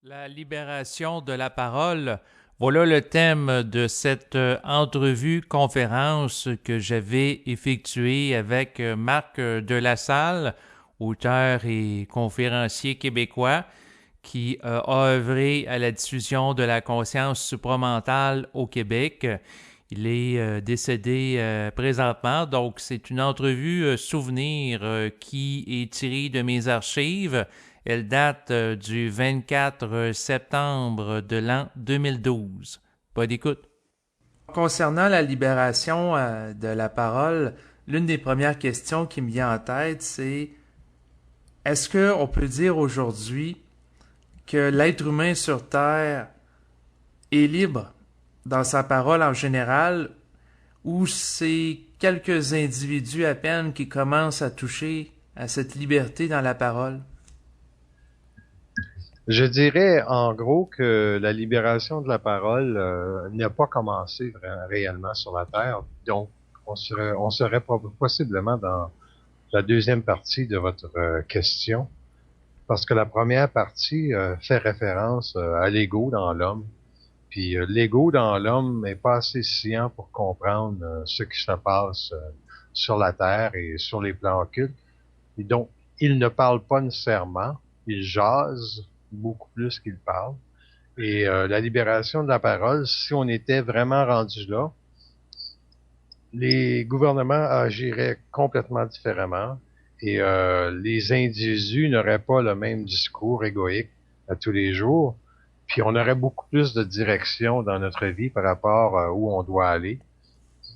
La libération de la parole, voilà le thème de cette entrevue-conférence que j'avais effectuée avec Marc Delassalle, auteur et conférencier québécois, qui a œuvré à la diffusion de la conscience supramentale au Québec. Il est décédé présentement, donc c'est une entrevue souvenir qui est tirée de mes archives. Elle date du 24 septembre de l'an 2012. Bonne écoute. Concernant la libération de la parole, l'une des premières questions qui me vient en tête, c'est est-ce qu'on peut dire aujourd'hui que l'être humain sur Terre est libre dans sa parole en général, ou c'est quelques individus à peine qui commencent à toucher à cette liberté dans la parole? Je dirais en gros que la libération de la parole n'a pas commencé réellement sur la Terre. Donc, on serait possiblement dans la deuxième partie de votre question, parce que la première partie fait référence à l'ego dans l'homme. Puis l'ego dans l'homme n'est pas assez scient pour comprendre ce qui se passe sur la Terre et sur les plans occultes. Et donc, il ne parle pas nécessairement, il jase beaucoup plus qu'il parle. Et la libération de la parole, si on était vraiment rendu là, les gouvernements agiraient complètement différemment et les individus n'auraient pas le même discours égoïque à tous les jours. Puis on aurait beaucoup plus de direction dans notre vie par rapport à où on doit aller.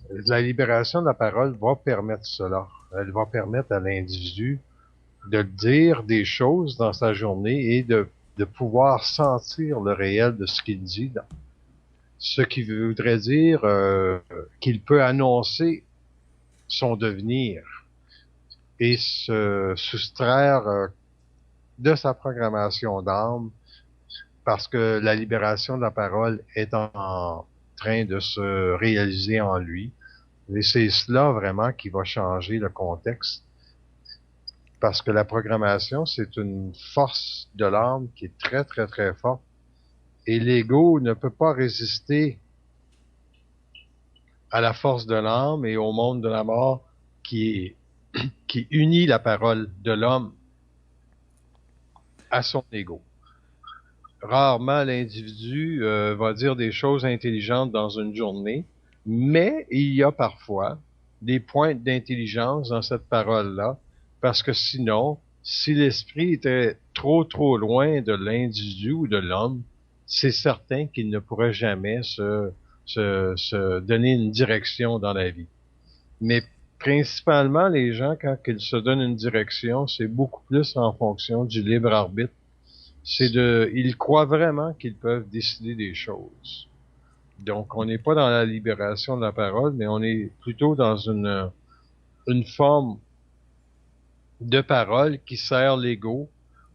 La libération de la parole va permettre cela. Elle va permettre à l'individu de dire des choses dans sa journée et de pouvoir sentir le réel de ce qu'il dit, ce qui voudrait dire qu'il peut annoncer son devenir et se soustraire de sa programmation d'âme parce que la libération de la parole est en train de se réaliser en lui. Et c'est cela vraiment qui va changer le contexte. Parce que la programmation, c'est une force de l'âme qui est très, très, très forte. Et l'ego ne peut pas résister à la force de l'âme et au monde de la mort qui, qui unit la parole de l'homme à son ego. Rarement l'individu va dire des choses intelligentes dans une journée, mais il y a parfois des pointes d'intelligence dans cette parole-là, parce que sinon, si l'esprit était trop trop loin de l'individu ou de l'homme, c'est certain qu'il ne pourrait jamais se donner une direction dans la vie. Mais principalement, les gens, quand ils se donnent une direction, c'est beaucoup plus en fonction du libre arbitre. Ils croient vraiment qu'ils peuvent décider des choses. Donc, on n'est pas dans la libération de la parole, mais on est plutôt dans une forme de parole qui sert l'ego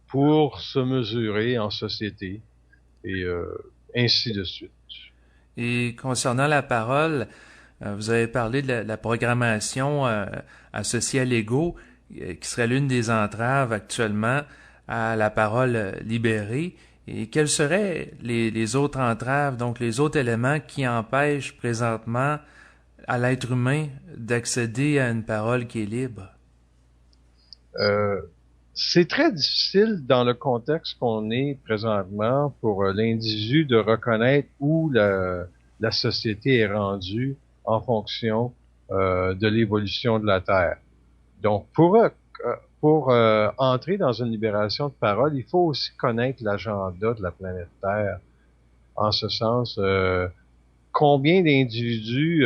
pour se mesurer en société et ainsi de suite. Et concernant la parole, vous avez parlé de la programmation associée à l'ego, qui serait l'une des entraves actuellement à la parole libérée. Et quelles seraient les autres entraves, donc les autres éléments qui empêchent présentement à l'être humain d'accéder à une parole qui est libre? Euh, c'est très difficile dans le contexte qu'on est présentement pour l'individu de reconnaître où la société est rendue en fonction de l'évolution de la Terre. Donc, pour entrer dans une libération de parole, il faut aussi connaître l'agenda de la planète Terre. En ce sens, combien d'individus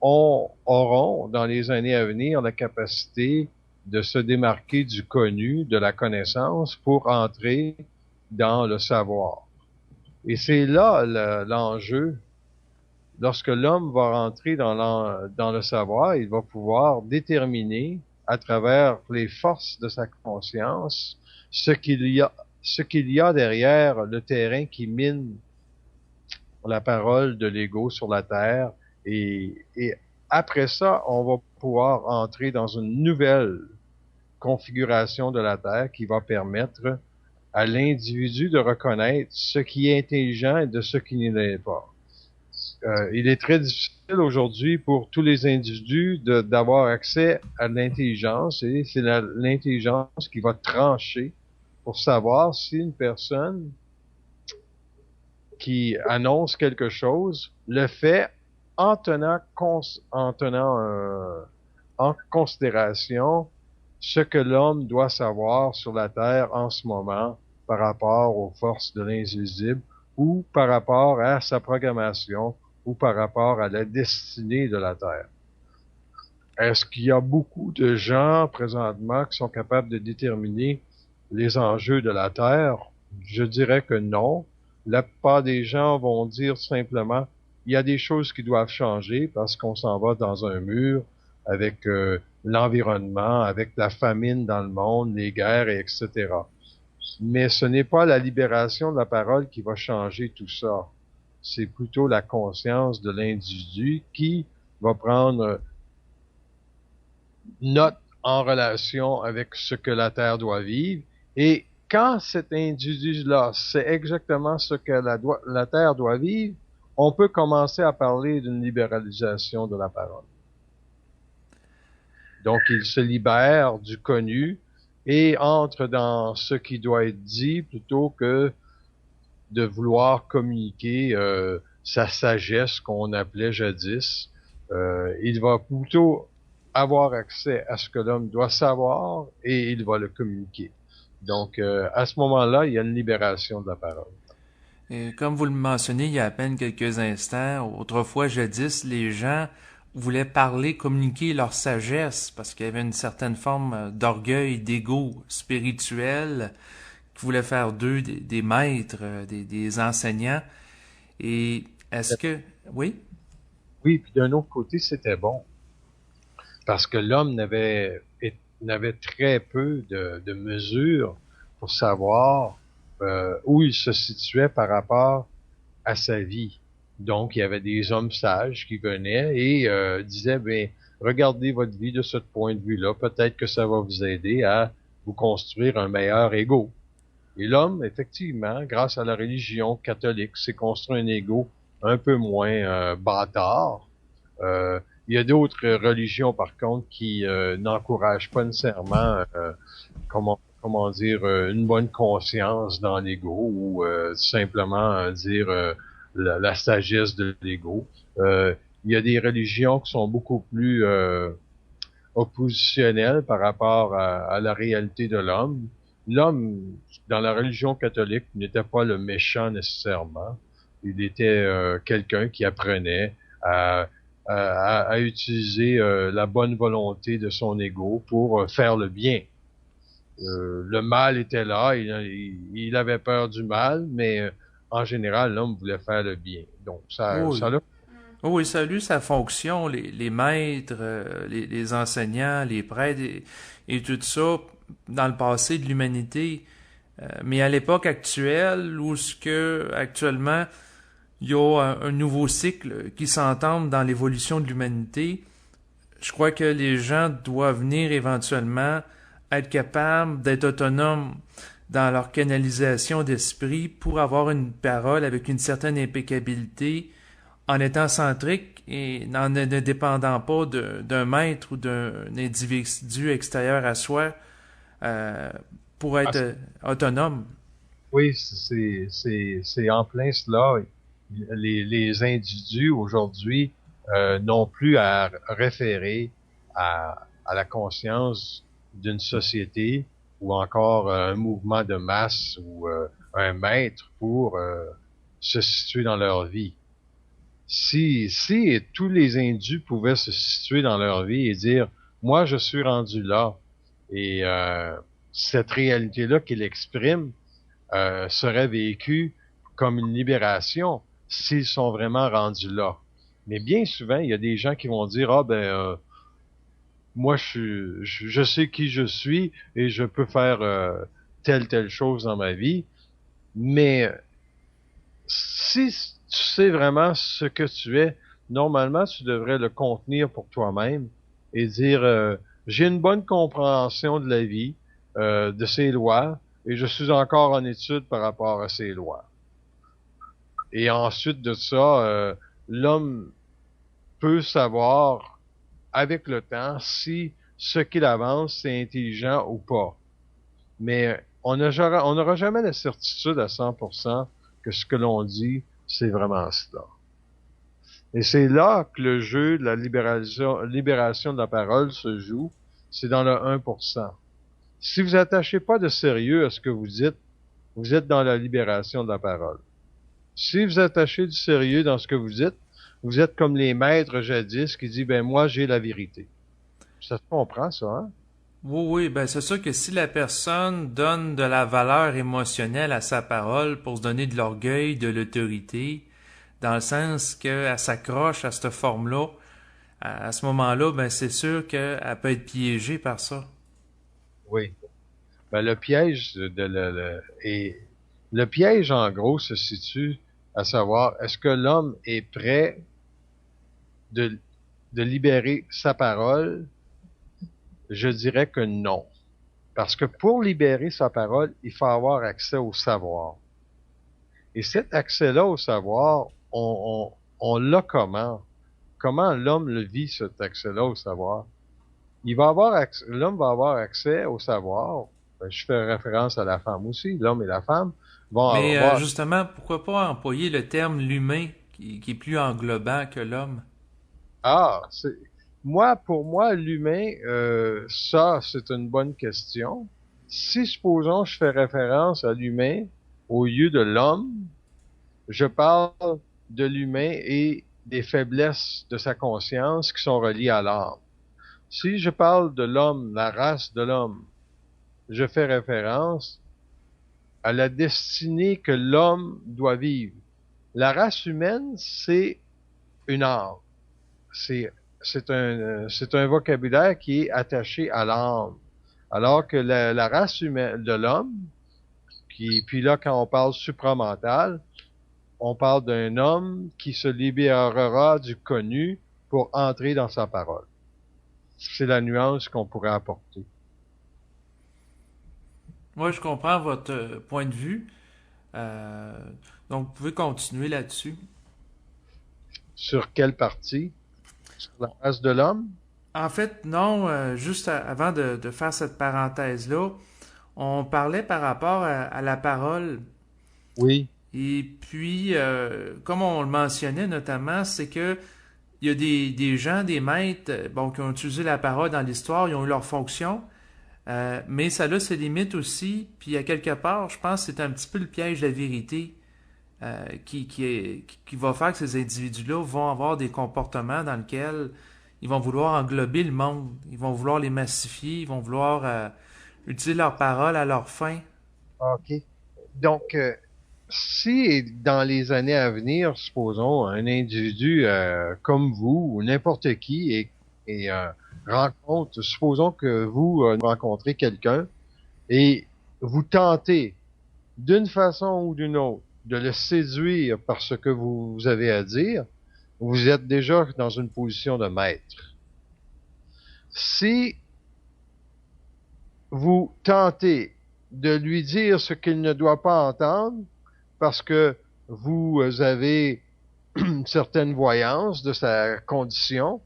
auront dans les années à venir la capacité de se démarquer du connu, de la connaissance, pour entrer dans le savoir. Et c'est là l'enjeu. Lorsque l'homme va rentrer dans le savoir, il va pouvoir déterminer à travers les forces de sa conscience ce qu'il y a derrière le terrain qui mine la parole de l'ego sur la terre. Et après ça, on va pouvoir entrer dans une nouvelle configuration de la terre qui va permettre à l'individu de reconnaître ce qui est intelligent et de ce qui ne l'est pas. Il est très difficile aujourd'hui pour tous les individus d'avoir accès à l'intelligence et c'est l'intelligence qui va trancher pour savoir si une personne qui annonce quelque chose le fait en tenant, en considération ce que l'homme doit savoir sur la Terre en ce moment par rapport aux forces de l'invisible ou par rapport à sa programmation ou par rapport à la destinée de la Terre. Est-ce qu'il y a beaucoup de gens présentement qui sont capables de déterminer les enjeux de la Terre? Je dirais que non. La plupart des gens vont dire simplement, il y a des choses qui doivent changer parce qu'on s'en va dans un mur avec l'environnement, avec la famine dans le monde, les guerres, etc. Mais ce n'est pas la libération de la parole qui va changer tout ça. C'est plutôt la conscience de l'individu qui va prendre note en relation avec ce que la Terre doit vivre. Et quand cet individu-là sait exactement ce que la Terre doit vivre, on peut commencer à parler d'une libéralisation de la parole. Donc, il se libère du connu et entre dans ce qui doit être dit plutôt que de vouloir communiquer sa sagesse qu'on appelait jadis. Il va plutôt avoir accès à ce que l'homme doit savoir et il va le communiquer. Donc, à ce moment-là, il y a une libération de la parole. Et comme vous le mentionnez il y a à peine quelques instants, autrefois, jadis, les gens voulaient parler, communiquer leur sagesse parce qu'il y avait une certaine forme d'orgueil, d'ego spirituel qui voulait faire d'eux des maîtres, des enseignants. Et est-ce que... Oui? Oui, puis d'un autre côté, c'était bon. Parce que l'homme n'avait très peu de mesures pour savoir où il se situait par rapport à sa vie. Donc, il y avait des hommes sages qui venaient et disaient, ben, regardez votre vie de ce point de vue-là, peut-être que ça va vous aider à vous construire un meilleur ego. Et l'homme, effectivement, grâce à la religion catholique, s'est construit un ego un peu moins bâtard. Il y a d'autres religions, par contre, qui n'encouragent pas nécessairement, comment dire, une bonne conscience dans l'ego ou simplement dire la sagesse de l'ego. Il y a des religions qui sont beaucoup plus oppositionnelles par rapport à la réalité de l'homme. L'homme, dans la religion catholique, n'était pas le méchant nécessairement. Il était quelqu'un qui apprenait à utiliser la bonne volonté de son ego pour faire le bien. Le mal était là, il avait peur du mal, mais en général, l'homme voulait faire le bien. Donc, Oui. ça l'a... Oui, ça a eu sa fonction, les maîtres, les enseignants, les prêtres et tout ça dans le passé de l'humanité. Mais à l'époque actuelle, où ce que actuellement il y a un nouveau cycle qui s'entame dans l'évolution de l'humanité, je crois que les gens doivent venir éventuellement être capables d'être autonomes dans leur canalisation d'esprit pour avoir une parole avec une certaine impeccabilité en étant centrique et en ne dépendant pas d'un maître ou d'un individu extérieur à soi pour être autonome. Oui, c'est en plein cela. Les individus aujourd'hui n'ont plus à référer à la conscience d'une société ou encore un mouvement de masse ou un maître pour se situer dans leur vie. Si tous les individus pouvaient se situer dans leur vie et dire, moi je suis rendu là, et cette réalité-là qu'il exprime serait vécue comme une libération s'ils sont vraiment rendus là. Mais bien souvent, il y a des gens qui vont dire, ah ben, moi je sais qui je suis et je peux faire telle chose dans ma vie, mais si tu sais vraiment ce que tu es, normalement, tu devrais le contenir pour toi-même et dire j'ai une bonne compréhension de la vie, de ses lois, et je suis encore en étude par rapport à ces lois. Et ensuite de ça, l'homme peut savoir avec le temps si ce qu'il avance c'est intelligent ou pas. Mais on n'aura jamais la certitude à 100% que ce que l'on dit, c'est vraiment cela. Et c'est là que le jeu de la libération de la parole se joue, c'est dans le 1%. Si vous attachez pas de sérieux à ce que vous dites, vous êtes dans la libération de la parole. Si vous attachez du sérieux dans ce que vous dites, vous êtes comme les maîtres jadis qui disent, ben moi j'ai la vérité. Ça se comprend, ça, hein? Oui, oui, ben c'est sûr que si la personne donne de la valeur émotionnelle à sa parole pour se donner de l'orgueil, de l'autorité, dans le sens qu'elle s'accroche à cette forme-là, à ce moment-là, ben c'est sûr qu'elle peut être piégée par ça. Oui. Ben, le piège et le piège, en gros, se situe à savoir, est-ce que l'homme est prêt de, de libérer sa parole? Je dirais que non. Parce que pour libérer sa parole, il faut avoir accès au savoir. Et cet accès-là au savoir, on l'a comment? Comment l'homme le vit, cet accès-là au savoir? L'homme va avoir accès au savoir. Ben, je fais référence à la femme aussi. L'homme et la femme vont Mais avoir. justement, pourquoi pas employer le terme l'humain qui est plus englobant que l'homme? Ah, pour moi, l'humain, ça, c'est une bonne question. Si, supposons, je fais référence à l'humain au lieu de l'homme, je parle de l'humain et des faiblesses de sa conscience qui sont reliées à l'âme. Si je parle de l'homme, la race de l'homme, je fais référence à la destinée que l'homme doit vivre. La race humaine, c'est une âme. C'est, c'est un vocabulaire qui est attaché à l'âme. Alors que la race humaine de l'homme, puis là, quand on parle supramental, on parle d'un homme qui se libérera du connu pour entrer dans sa parole. C'est la nuance qu'on pourrait apporter. Moi, je comprends votre point de vue. Euh, donc, vous pouvez continuer là-dessus. Sur quelle partie? Sur la race de l'homme? En fait, non, juste avant de faire cette parenthèse-là, on parlait par rapport à la parole. Oui. Et puis, comme on le mentionnait notamment, c'est que il y a des gens, des maîtres, bon, qui ont utilisé la parole dans l'histoire, ils ont eu leur fonction, mais ça a ses limites aussi. Puis, à quelque part, je pense que c'est un petit peu le piège de la vérité qui va faire que ces individus-là vont avoir des comportements dans lesquels ils vont vouloir englober le monde, ils vont vouloir les massifier, ils vont vouloir utiliser leur parole à leur fin. OK. Donc, si dans les années à venir, supposons, un individu comme vous ou n'importe qui rencontre, supposons que vous rencontrez quelqu'un et vous tentez d'une façon ou d'une autre de le séduire par ce que vous avez à dire, vous êtes déjà dans une position de maître. Si vous tentez de lui dire ce qu'il ne doit pas entendre parce que vous avez une certaine voyance de sa condition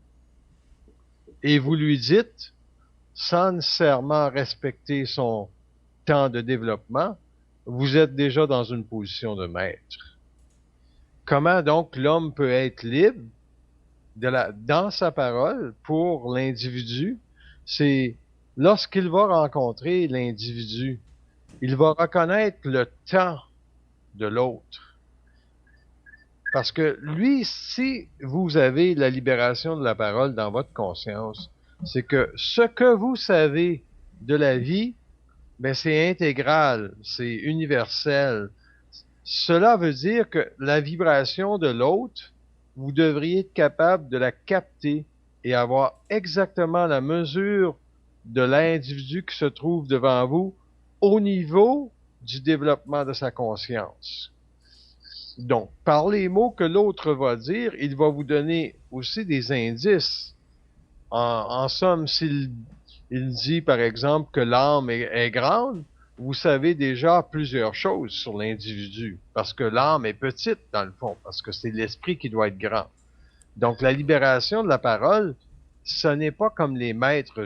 et vous lui dites, sans nécessairement respecter son temps de développement, vous êtes déjà dans une position de maître. Comment donc l'homme peut être libre dans sa parole pour l'individu? C'est lorsqu'il va rencontrer l'individu, il va reconnaître le temps de l'autre. Parce que lui, si vous avez la libération de la parole dans votre conscience, c'est que ce que vous savez de la vie, ben c'est intégral, c'est universel. Cela veut dire que la vibration de l'autre, vous devriez être capable de la capter et avoir exactement la mesure de l'individu qui se trouve devant vous au niveau du développement de sa conscience. Donc, par les mots que l'autre va dire, il va vous donner aussi des indices. En somme, s'il dit, par exemple, que l'âme est grande, vous savez déjà plusieurs choses sur l'individu, parce que l'âme est petite dans le fond, parce que c'est l'esprit qui doit être grand. Donc la libération de la parole, ce n'est pas comme les maîtres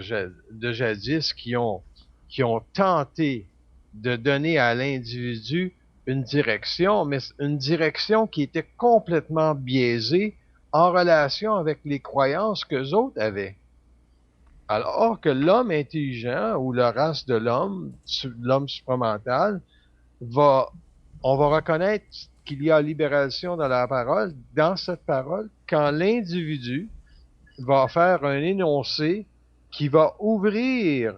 de jadis qui ont tenté de donner à l'individu une direction, mais une direction qui était complètement biaisée en relation avec les croyances qu'eux autres avaient. Alors que l'homme intelligent ou la race de l'homme supramental, va, on va reconnaître qu'il y a libération dans la parole, dans cette parole, quand l'individu va faire un énoncé qui va ouvrir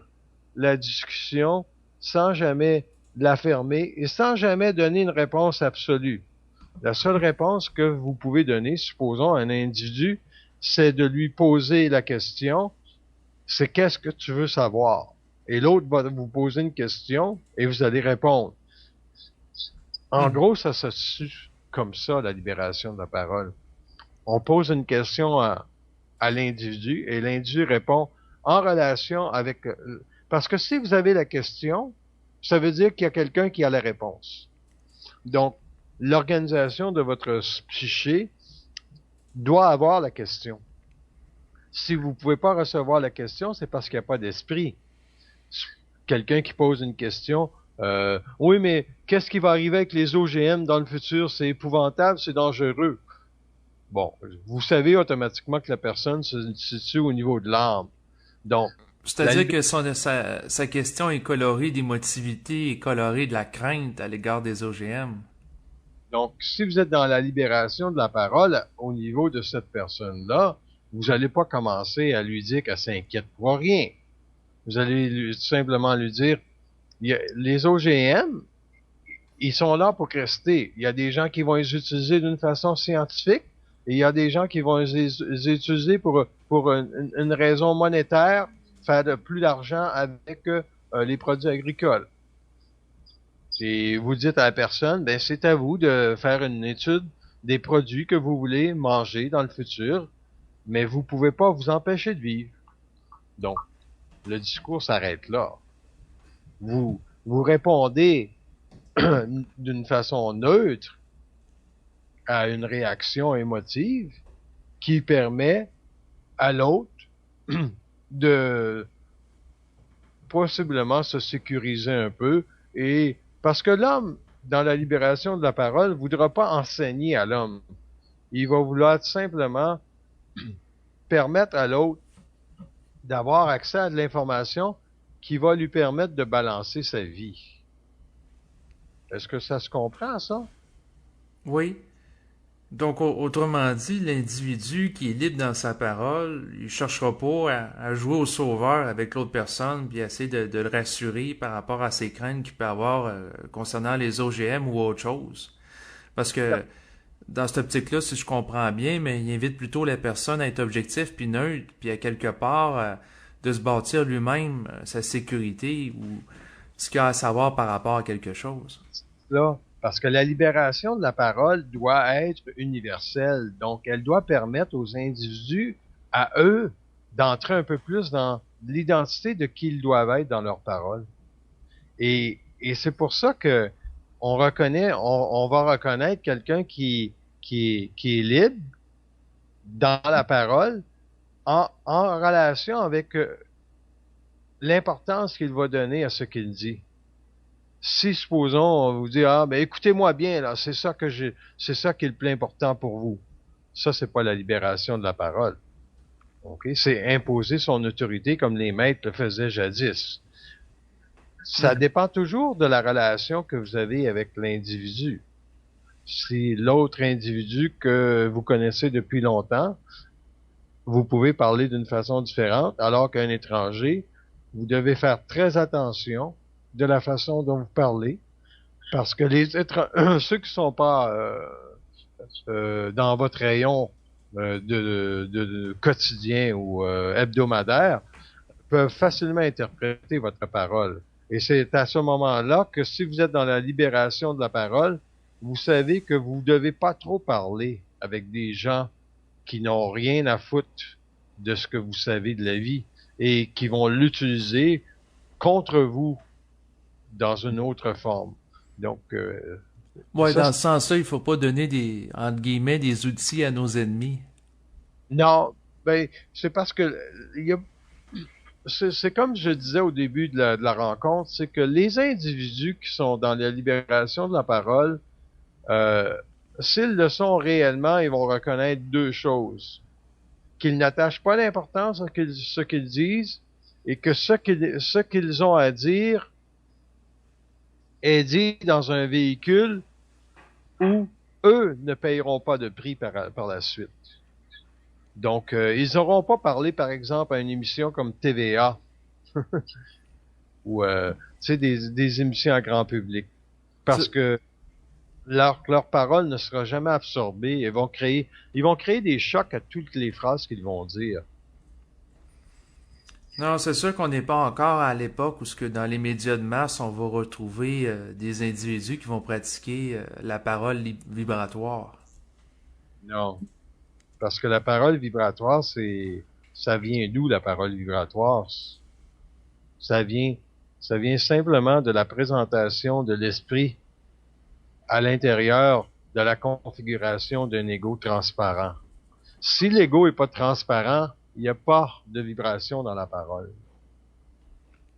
la discussion sans jamais la fermer et sans jamais donner une réponse absolue. La seule réponse que vous pouvez donner, supposons, à un individu, c'est de lui poser la question, c'est qu'est-ce que tu veux savoir? Et l'autre va vous poser une question et vous allez répondre. En gros, ça se situe comme ça, la libération de la parole. On pose une question à l'individu et l'individu répond en relation avec... Parce que si vous avez la question, ça veut dire qu'il y a quelqu'un qui a la réponse. Donc, l'organisation de votre psyché doit avoir la question. Si vous ne pouvez pas recevoir la question, c'est parce qu'il n'y a pas d'esprit. Quelqu'un qui pose une question, oui, mais qu'est-ce qui va arriver avec les OGM dans le futur? C'est épouvantable, c'est dangereux. Bon, vous savez automatiquement que la personne se situe au niveau de l'âme. Donc, c'est-à-dire que sa question est colorée d'émotivité et colorée de la crainte à l'égard des OGM. Donc, si vous êtes dans la libération de la parole au niveau de cette personne-là, vous n'allez pas commencer à lui dire qu'elle s'inquiète pour rien. Vous allez simplement lui dire, les OGM, ils sont là pour rester. Il y a des gens qui vont les utiliser d'une façon scientifique et il y a des gens qui vont les utiliser pour une raison monétaire, faire de plus d'argent avec les produits agricoles. Et vous dites à la personne, ben c'est à vous de faire une étude des produits que vous voulez manger dans le futur, mais vous pouvez pas vous empêcher de vivre. Donc, le discours s'arrête là. Vous répondez d'une façon neutre à une réaction émotive qui permet à l'autre de possiblement se sécuriser un peu et parce que l'homme, dans la libération de la parole, voudra pas enseigner à l'homme. Il va vouloir simplement permettre à l'autre d'avoir accès à de l'information qui va lui permettre de balancer sa vie. Est-ce que ça se comprend, ça? Oui. Donc, autrement dit, l'individu qui est libre dans sa parole, il cherchera pas à jouer au sauveur avec l'autre personne, puis essayer de le rassurer par rapport à ses craintes qu'il peut avoir concernant les OGM ou autre chose. Parce que dans cette optique-là, si je comprends bien, mais il invite plutôt la personne à être objectif puis neutre, puis à quelque part de se bâtir lui-même sa sécurité ou ce qu'il a à savoir par rapport à quelque chose. Là, parce que la libération de la parole doit être universelle. Donc, elle doit permettre aux individus, à eux, d'entrer un peu plus dans l'identité de qui ils doivent être dans leur parole. Et c'est pour ça que on va reconnaître quelqu'un qui est libre dans la parole en relation avec l'importance qu'il va donner à ce qu'il dit. Si, supposons, on vous dit, ah, ben, écoutez-moi bien, là, c'est ça qui est le plus important pour vous. Ça, c'est pas la libération de la parole. OK? C'est imposer son autorité comme les maîtres le faisaient jadis. Ça dépend toujours de la relation que vous avez avec l'individu. Si l'autre individu que vous connaissez depuis longtemps, vous pouvez parler d'une façon différente, alors qu'un étranger, vous devez faire très attention de la façon dont vous parlez, parce que ceux qui sont pas dans votre rayon de quotidien ou hebdomadaire peuvent facilement interpréter votre parole. Et c'est à ce moment-là que si vous êtes dans la libération de la parole, vous savez que vous ne devez pas trop parler avec des gens qui n'ont rien à foutre de ce que vous savez de la vie et qui vont l'utiliser contre vous dans une autre forme. Donc, Ouais, ça, dans ce sens-là, il faut pas donner des, entre guillemets, des outils à nos ennemis. non, ben, c'est parce que il y a, c'est comme je disais au début de la rencontre, c'est que les individus qui sont dans la libération de la parole, euh, s'ils le sont réellement, ils vont reconnaître deux choses. Qu'ils n'attachent pas d'importance à ce qu'ils disent et que ce qu'ils ont à dire est dit dans un véhicule où eux ne payeront pas de prix par la suite. Donc, ils n'auront pas parlé, par exemple, à une émission comme TVA ou tu sais, des émissions à grand public. Parce Tu- que leur parole ne sera jamais absorbée. Ils vont créer des chocs à toutes les phrases qu'ils vont dire. Non, c'est sûr qu'on n'est pas encore à l'époque où ce que dans les médias de masse, on va retrouver des individus qui vont pratiquer la parole vibratoire. Non. Parce que la parole vibratoire, ça vient d'où la parole vibratoire? Ça vient, ça vient simplement de la présentation de l'esprit à l'intérieur de la configuration d'un ego transparent. Si l'ego est pas transparent, il n'y a pas de vibration dans la parole.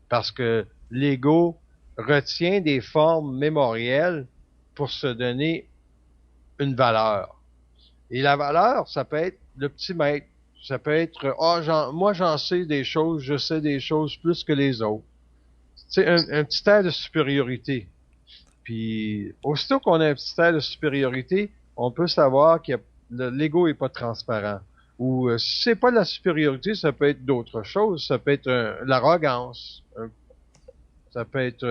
Parce que l'ego retient des formes mémorielles pour se donner une valeur. Et la valeur, ça peut être le petit maître. Ça peut être, moi j'en sais des choses, je sais des choses plus que les autres. C'est un petit air de supériorité. Puis, aussitôt qu'on a un petit air de supériorité, on peut savoir que l'ego est pas transparent. Ou si c'est pas de la supériorité, ça peut être d'autres choses. Ça peut être l'arrogance. Ça peut être,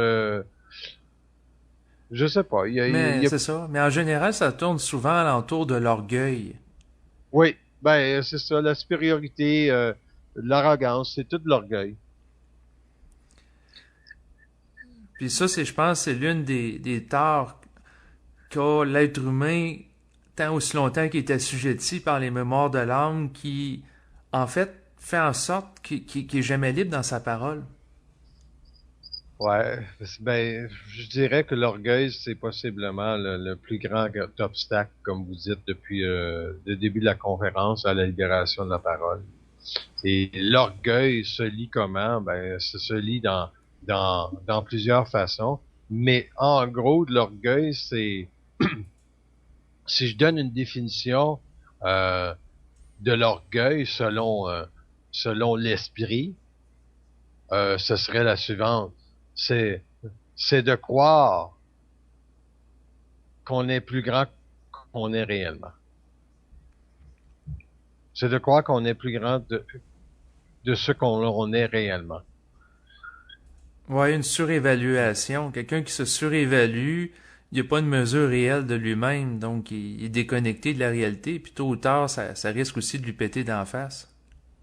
je sais pas. Mais c'est ça. Mais en général, ça tourne souvent alentour de l'orgueil. Oui, ben c'est ça. La supériorité, l'arrogance, c'est tout de l'orgueil. Puis ça, c'est, je pense, c'est l'une des torts qu'a l'être humain tant aussi longtemps qu'il est assujetti par les mémoires de l'âme qui, en fait, fait en sorte qu'il est jamais libre dans sa parole. Ouais, ben, je dirais que l'orgueil, c'est possiblement le plus grand obstacle, comme vous dites, depuis le début de la conférence à la libération de la parole. Et l'orgueil se lit comment? Ben, ça se lit dans plusieurs façons. Mais en gros, de l'orgueil, c'est, si je donne une définition euh, de l'orgueil selon l'esprit, ce serait la suivante. C'est, c'est de croire qu'on est plus grand qu'on est réellement. C'est de croire qu'on est plus grand de ce qu'on est réellement. Ouais, une surévaluation. Quelqu'un qui se surévalue, il n'y a pas une mesure réelle de lui-même, donc il est déconnecté de la réalité, puis tôt ou tard, ça risque aussi de lui péter d'en face.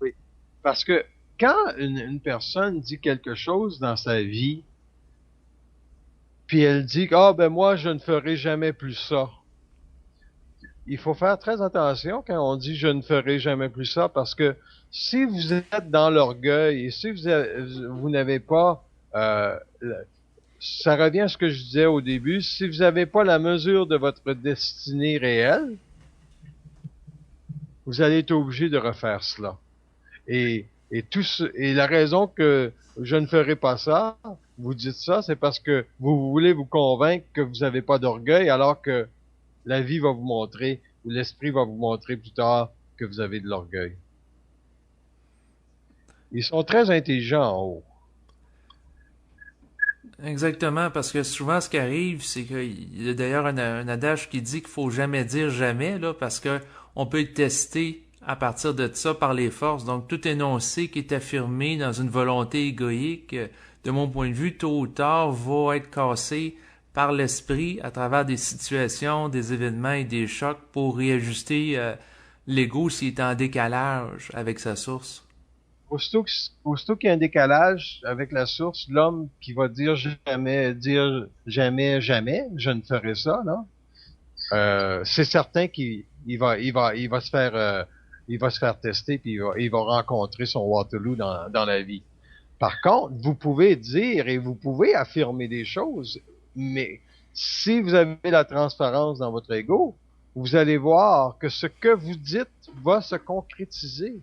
Oui. Parce que quand une personne dit quelque chose dans sa vie, puis elle dit, ah ben moi, je ne ferai jamais plus ça. Il faut faire très attention quand on dit je ne ferai jamais plus ça, parce que si vous êtes dans l'orgueil et si vous n'avez pas, ça revient à ce que je disais au début, si vous n'avez pas la mesure de votre destinée réelle, vous allez être obligé de refaire cela. Et la raison que je ne ferai pas ça, vous dites ça, c'est parce que vous voulez vous convaincre que vous n'avez pas d'orgueil, alors que la vie va vous montrer, ou l'esprit va vous montrer plus tard que vous avez de l'orgueil. Ils sont très intelligents en haut. Exactement, parce que souvent ce qui arrive, c'est qu'il y a d'ailleurs un adage qui dit qu'il faut jamais dire jamais, là, parce que on peut être testé à partir de ça par les forces. Donc tout énoncé qui est affirmé dans une volonté égoïque, de mon point de vue, tôt ou tard, va être cassé par l'esprit à travers des situations, des événements et des chocs pour réajuster l'ego s'il est en décalage avec sa source. Aussitôt qu'il y a un décalage avec la source, l'homme qui va dire jamais, jamais, je ne ferai ça, là, c'est certain qu'il va se faire, il va se faire tester puis il va rencontrer son Waterloo dans la vie. Par contre, vous pouvez dire et vous pouvez affirmer des choses, mais si vous avez la transparence dans votre ego, vous allez voir que ce que vous dites va se concrétiser.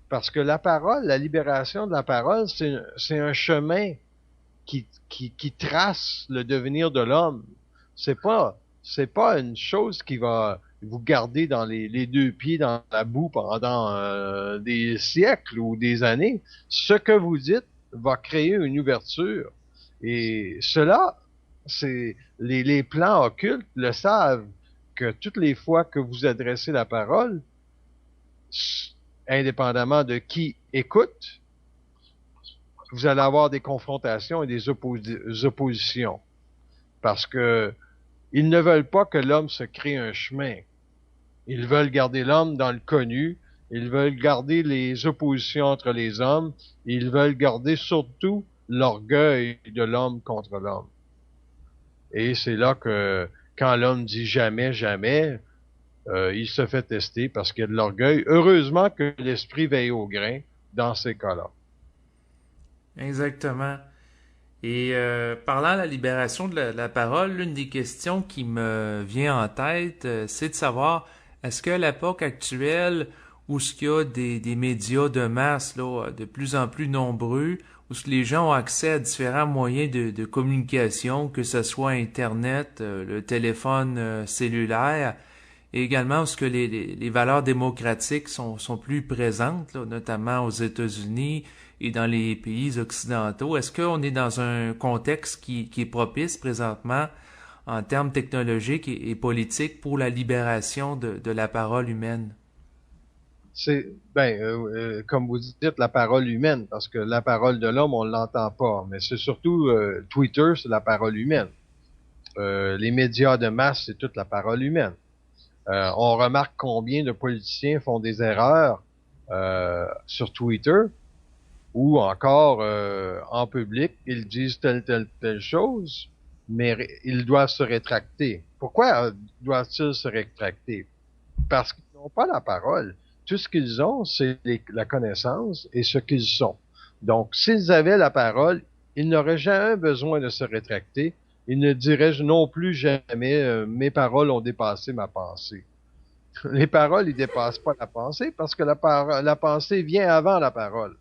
Parce que la parole, la libération de la parole, c'est un chemin qui trace le devenir de l'homme. C'est pas une chose qui va vous garder dans les deux pieds dans la boue pendant des siècles ou des années. Ce que vous dites va créer une ouverture. Et cela, c'est les plans occultes le savent que toutes les fois que vous adressez la parole, indépendamment de qui écoute, vous allez avoir des confrontations et des oppositions. Parce que ils ne veulent pas que l'homme se crée un chemin. Ils veulent garder l'homme dans le connu. Ils veulent garder les oppositions entre les hommes. Ils veulent garder surtout l'orgueil de l'homme contre l'homme. Et c'est là que, quand l'homme dit jamais, jamais, il se fait tester parce qu'il y a de l'orgueil. Heureusement que l'esprit veille au grain dans ces cas-là. Exactement. Et parlant de la libération de la parole, l'une des questions qui me vient en tête, c'est de savoir, est-ce qu'à l'époque actuelle, où ce qu'il y a des médias de masse là, de plus en plus nombreux, où ce que les gens ont accès à différents moyens de communication, que ce soit Internet, le téléphone cellulaire, et également où ce que les valeurs démocratiques sont plus présentes, là, notamment aux États-Unis et dans les pays occidentaux. Est-ce qu'on est dans un contexte qui est propice présentement en termes technologiques et politiques pour la libération de la parole humaine? C'est, comme vous dites, la parole humaine, parce que la parole de l'homme, on l'entend pas. Mais c'est surtout Twitter, c'est la parole humaine. Les médias de masse, c'est toute la parole humaine. On remarque combien de politiciens font des erreurs sur Twitter ou encore en public, ils disent telle chose, mais ils doivent se rétracter. Pourquoi doivent-ils se rétracter? Parce qu'ils n'ont pas la parole. Tout ce qu'ils ont, c'est la connaissance et ce qu'ils sont. Donc, s'ils avaient la parole, ils n'auraient jamais besoin de se rétracter. Ils ne diraient non plus jamais mes paroles ont dépassé ma pensée. Les paroles, ils dépassent pas la pensée parce que la pensée vient avant la parole.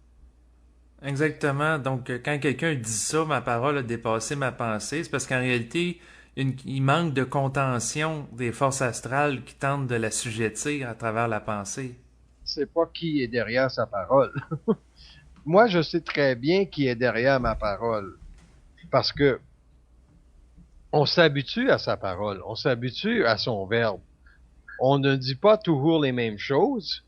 Exactement. Donc, quand quelqu'un dit ça, ma parole a dépassé ma pensée, c'est parce qu'en réalité, il manque de contention des forces astrales qui tentent de l'assujettir à travers la pensée. C'est pas qui est derrière sa parole. Moi, je sais très bien qui est derrière ma parole parce que on s'habitue à sa parole, on s'habitue à son verbe. On ne dit pas toujours les mêmes choses.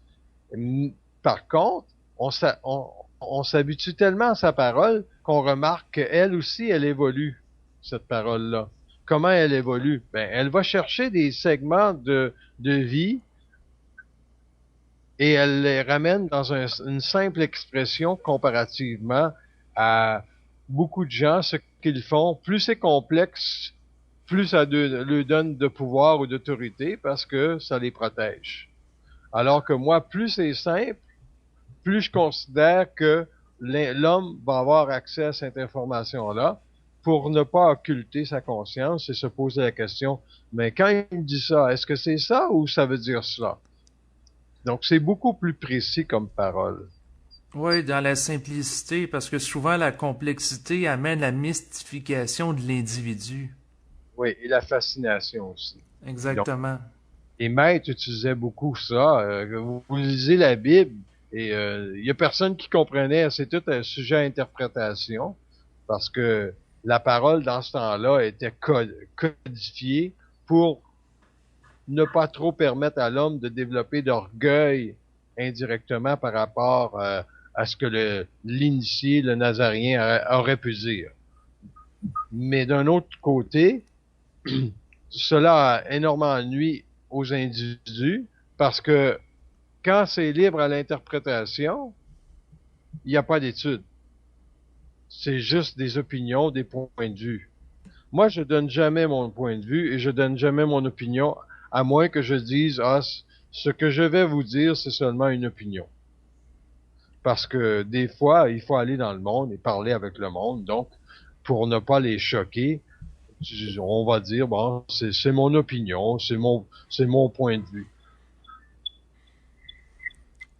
Par contre, on s'habitue tellement à sa parole qu'on remarque qu'elle aussi, elle évolue, cette parole-là. Comment elle évolue? Ben, elle va chercher des segments de vie et elle les ramène dans une simple expression comparativement à beaucoup de gens, ce qu'ils font. Plus c'est complexe, plus ça leur donne de pouvoir ou d'autorité parce que ça les protège. Alors que moi, plus c'est simple, plus je considère que l'homme va avoir accès à cette information-là pour ne pas occulter sa conscience et se poser la question, mais quand il me dit ça, est-ce que c'est ça ou ça veut dire cela? Donc, c'est beaucoup plus précis comme parole. Oui, dans la simplicité, parce que souvent la complexité amène la mystification de l'individu. Oui, et la fascination aussi. Donc, Exactement. les maîtres utilisaient beaucoup ça. Vous lisez la Bible et il y a personne qui comprenait. C'est tout un sujet à interprétation parce que la parole dans ce temps-là était codifiée pour ne pas trop permettre à l'homme de développer d'orgueil indirectement par rapport à ce que l'initié, le Nazarien, aurait pu dire. Mais d'un autre côté, cela a énormément nui aux individus parce que quand c'est libre à l'interprétation, il n'y a pas d'études. C'est juste des opinions, des points de vue. Moi, je donne jamais mon point de vue et je donne jamais mon opinion, à moins que je dise, ah, ce que je vais vous dire, c'est seulement une opinion. parce que des fois, il faut aller dans le monde et parler avec le monde. Donc, pour ne pas les choquer, on va dire, bon, c'est mon opinion, c'est mon point de vue.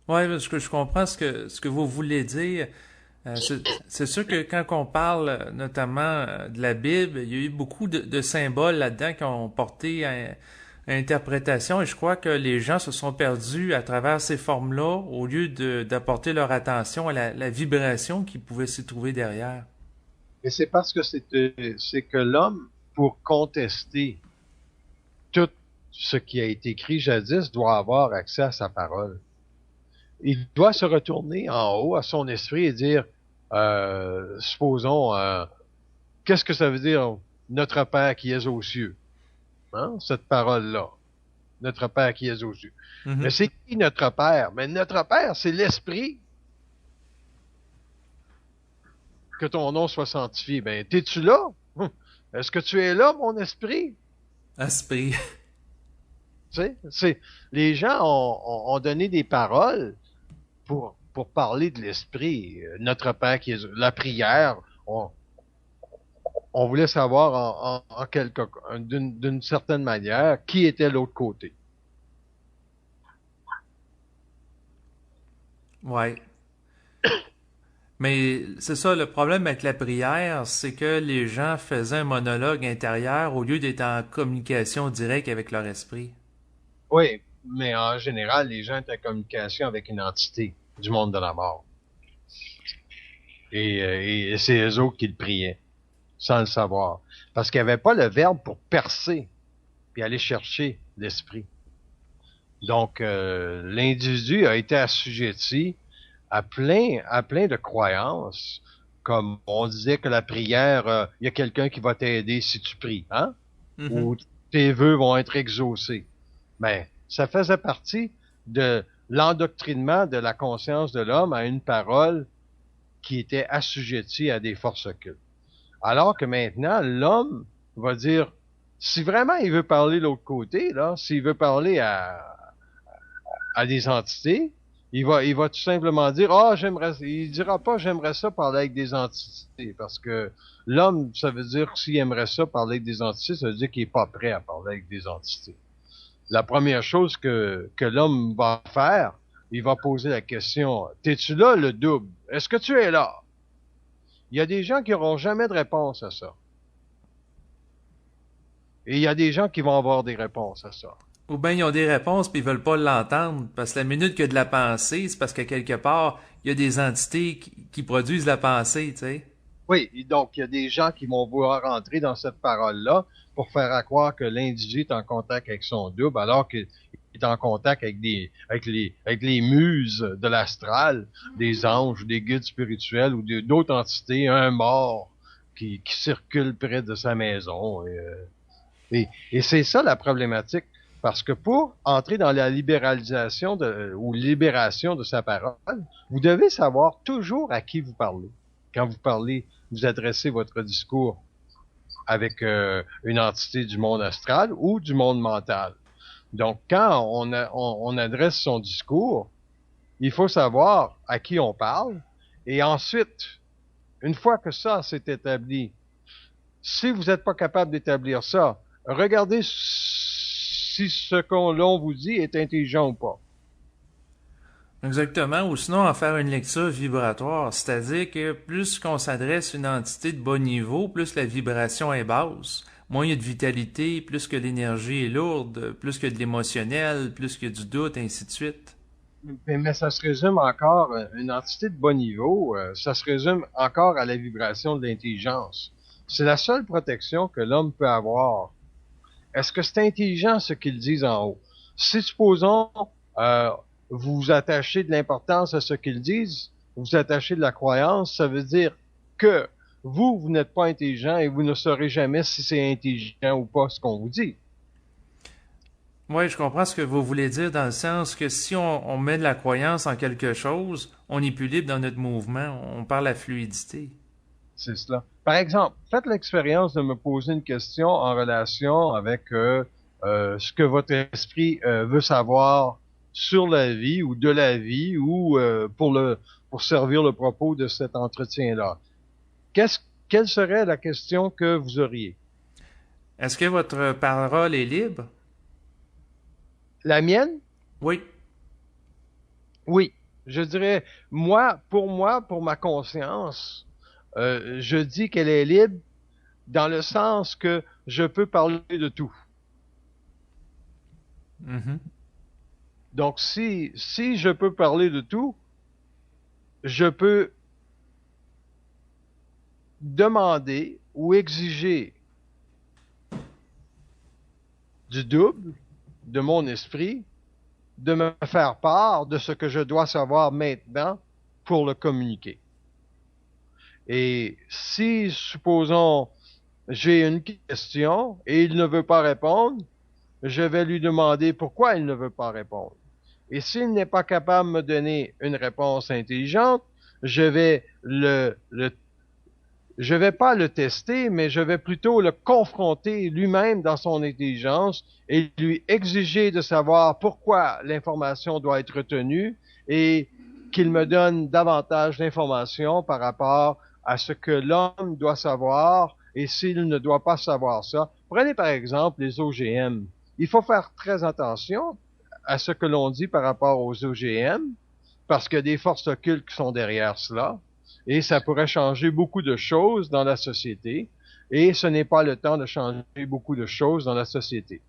Oui, parce que je comprends ce que vous voulez dire. C'est sûr que quand on parle notamment de la Bible, il y a eu beaucoup de symboles là-dedans qui ont porté à interprétation et je crois que les gens se sont perdus à travers ces formes-là au lieu d'apporter leur attention à la vibration qui pouvait s'y trouver derrière. Et c'est parce que c'est que l'homme, pour contester tout ce qui a été écrit jadis, doit avoir accès à sa parole. Il doit se retourner en haut à son esprit et dire, supposons, qu'est-ce que ça veut dire notre Père qui est aux cieux? Hein? Cette parole-là. Notre Père qui est aux cieux. Mais Mhm. c'est qui notre Père? Mais notre Père, c'est l'Esprit. Que ton nom soit sanctifié. Ben, t'es-tu là? Est-ce que tu es là, mon esprit? Aspect. Tu sais, les gens ont donné des paroles pour parler de l'esprit. Notre Père qui est la prière. On voulait savoir d'une certaine manière qui était l'autre côté. Ouais. Mais c'est ça, le problème avec la prière, c'est que les gens faisaient un monologue intérieur au lieu d'être en communication directe avec leur esprit. Oui, mais en général, les gens étaient en communication avec une entité du monde de la mort. Et c'est eux autres qui le priaient, sans le savoir. Parce qu'il n'y avait pas le verbe pour percer, puis aller chercher l'esprit. Donc, l'individu a été assujetti à plein de croyances, comme on disait que la prière, il y a quelqu'un qui va t'aider si tu pries, hein? Mhm. Ou tes vœux vont être exaucés. Mais ça faisait partie de l'endoctrinement de la conscience de l'homme à une parole qui était assujettie à des forces occultes. Alors que maintenant, l'homme va dire, si vraiment il veut parler de l'autre côté, là, s'il veut parler à des entités, il va tout simplement dire, il dira pas, j'aimerais ça parler avec des entités, parce que l'homme, ça veut dire que s'il aimerait ça parler avec des entités, ça veut dire qu'il est pas prêt à parler avec des entités. La première chose que l'homme va faire, il va poser la question, t'es-tu là, le double? Est-ce que tu es là? Il y a des gens qui n'auront jamais de réponse à ça. Et il y a des gens qui vont avoir des réponses à ça. Ou bien ils ont des réponses puis ils veulent pas l'entendre. Parce que la minute qu'il y a de la pensée, c'est parce que quelque part, il y a des entités qui produisent la pensée, tu sais. Oui, et donc il y a des gens qui vont vouloir entrer dans cette parole-là pour faire à croire que l'individu est en contact avec son double, alors qu'il est en contact avec avec les muses de l'astral, des anges, des guides spirituels ou d'autres entités, un mort qui circule près de sa maison. Et c'est ça la problématique. Parce que pour entrer dans la libéralisation ou libération de sa parole, vous devez savoir toujours à qui vous parlez. Quand vous parlez, vous adressez votre discours avec une entité du monde astral ou du monde mental. Donc, quand on adresse son discours, il faut savoir à qui on parle. Et ensuite, une fois que ça s'est établi, si vous n'êtes pas capable d'établir ça, regardez si ce qu'on l'on vous dit est intelligent ou pas. Exactement. Ou sinon en faire une lecture vibratoire. C'est-à-dire que plus qu'on s'adresse à une entité de bas niveau, plus la vibration est basse. Moins il y a de vitalité, plus que l'énergie est lourde, plus que de l'émotionnel, plus qu'il y a du doute, ainsi de suite. Mais ça se résume encore, une entité de bas niveau, ça se résume encore à la vibration de l'intelligence. C'est la seule protection que l'homme peut avoir. Est-ce que c'est intelligent ce qu'ils disent en haut? Si, supposons, euh, vous attachez de l'importance à ce qu'ils disent, vous attachez de la croyance, ça veut dire que vous n'êtes pas intelligent et vous ne saurez jamais si c'est intelligent ou pas ce qu'on vous dit. Oui, je comprends ce que vous voulez dire dans le sens que si on met de la croyance en quelque chose, on est plus libre dans notre mouvement, on parle à fluidité. C'est cela. Par exemple, faites l'expérience de me poser une question en relation avec ce que votre esprit veut savoir sur la vie ou de la vie ou pour servir le propos de cet entretien-là. Quelle serait la question que vous auriez? Est-ce que votre parole est libre? La mienne? Oui. Oui. Je dirais, pour ma conscience, je dis qu'elle est libre dans le sens que je peux parler de tout. Mhm. Donc, si je peux parler de tout, je peux demander ou exiger du double de mon esprit, de me faire part de ce que je dois savoir maintenant pour le communiquer. Et si, supposons, j'ai une question et il ne veut pas répondre, je vais lui demander pourquoi il ne veut pas répondre. Et s'il n'est pas capable de me donner une réponse intelligente, je vais je vais pas le tester, mais je vais plutôt le confronter lui-même dans son intelligence et lui exiger de savoir pourquoi l'information doit être retenue et qu'il me donne davantage d'informations par rapport à ce que l'homme doit savoir et s'il ne doit pas savoir ça. Prenez par exemple les OGM. Il faut faire très attention à ce que l'on dit par rapport aux OGM parce qu'il y a des forces occultes qui sont derrière cela. Et ça pourrait changer beaucoup de choses dans la société. Et ce n'est pas le temps de changer beaucoup de choses dans la société.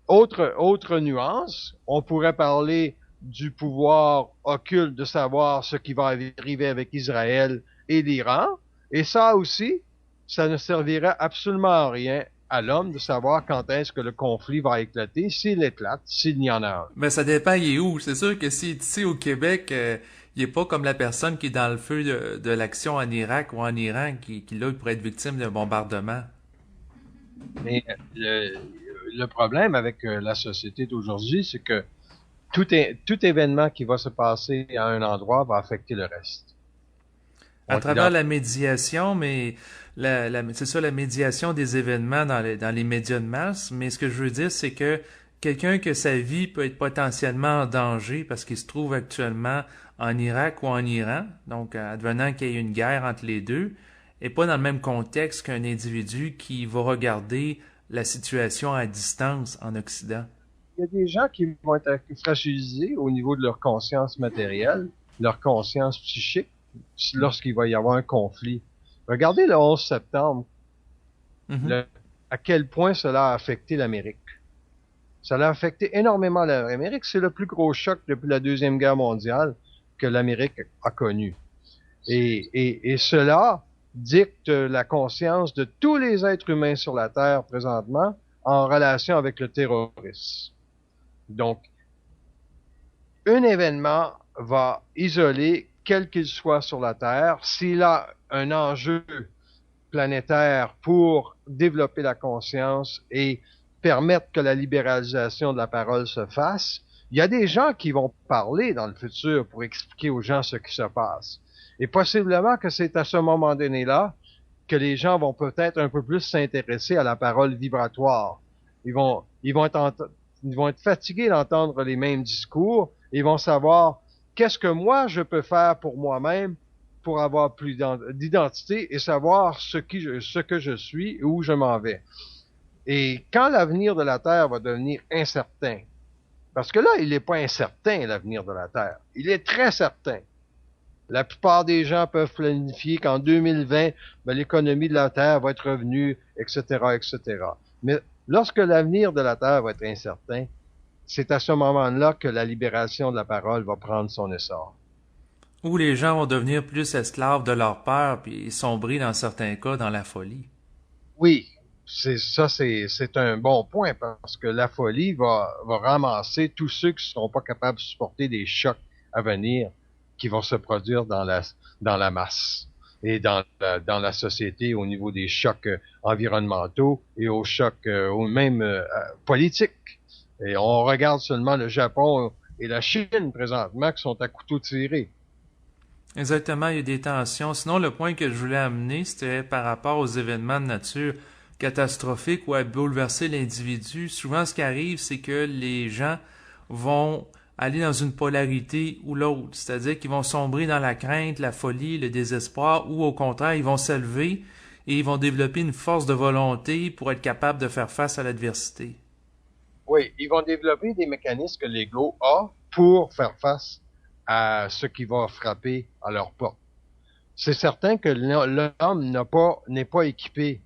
Autre nuance, on pourrait parler du pouvoir occulte de savoir ce qui va arriver avec Israël et l'Iran. Et ça aussi, ça ne servirait absolument à rien à l'homme de savoir quand est-ce que le conflit va éclater, s'il éclate, s'il y en a un. Mais ça dépend, il est où. C'est sûr que s'il est ici au Québec, il est pas comme la personne qui est dans le feu de l'action en Irak ou en Iran, qui là, il pourrait être victime d'un bombardement. Mais le problème avec la société d'aujourd'hui, c'est que tout événement qui va se passer à un endroit va affecter le reste. À travers la médiation, mais c'est ça, la médiation des événements dans les médias de masse. Mais ce que je veux dire, c'est que quelqu'un que sa vie peut être potentiellement en danger parce qu'il se trouve actuellement en Irak ou en Iran, donc advenant qu'il y ait une guerre entre les deux, et pas dans le même contexte qu'un individu qui va regarder la situation à distance en Occident. Il y a des gens qui vont être fragilisés au niveau de leur conscience matérielle, leur conscience psychique, lorsqu'il va y avoir un conflit. Regardez le 11 septembre, à quel point cela a affecté l'Amérique. Ça a affecté énormément l'Amérique. C'est le plus gros choc depuis la Deuxième Guerre mondiale que l'Amérique a connu. Et cela dicte la conscience de tous les êtres humains sur la Terre présentement en relation avec le terrorisme. Donc, un événement va isoler quel qu'il soit sur la Terre. S'il a un enjeu planétaire pour développer la conscience et permettre que la libéralisation de la parole se fasse, il y a des gens qui vont parler dans le futur pour expliquer aux gens ce qui se passe. Et possiblement que c'est à ce moment donné-là que les gens vont peut-être un peu plus s'intéresser à la parole vibratoire. Ils vont être fatigués d'entendre les mêmes discours. Ils vont savoir qu'est-ce que moi je peux faire pour moi-même pour avoir plus d'identité et savoir ce que je suis et où je m'en vais. Et quand l'avenir de la Terre va devenir incertain, parce que là, il n'est pas incertain, l'avenir de la Terre. Il est très certain. La plupart des gens peuvent planifier qu'en 2020, l'économie de la Terre va être revenue, etc., etc. Mais lorsque l'avenir de la Terre va être incertain, c'est à ce moment-là que la libération de la parole va prendre son essor. Où les gens vont devenir plus esclaves de leur peur, puis sombrer dans certains cas dans la folie. Oui, c'est un bon point parce que la folie va ramasser tous ceux qui ne seront pas capables de supporter des chocs à venir qui vont se produire dans la masse et dans la société au niveau des chocs environnementaux et aux chocs même politiques. Et on regarde seulement le Japon et la Chine présentement qui sont à couteau tiré. Exactement, il y a des tensions. Sinon, le point que je voulais amener, c'était par rapport aux événements de nature catastrophiques ou à bouleverser l'individu. Souvent, ce qui arrive, c'est que les gens vont aller dans une polarité ou l'autre, c'est-à-dire qu'ils vont sombrer dans la crainte, la folie, le désespoir, ou au contraire, ils vont s'élever et ils vont développer une force de volonté pour être capables de faire face à l'adversité. Oui, ils vont développer des mécanismes que l'ego a pour faire face à ce qui va frapper à leur porte. C'est certain que l'homme n'est pas équipé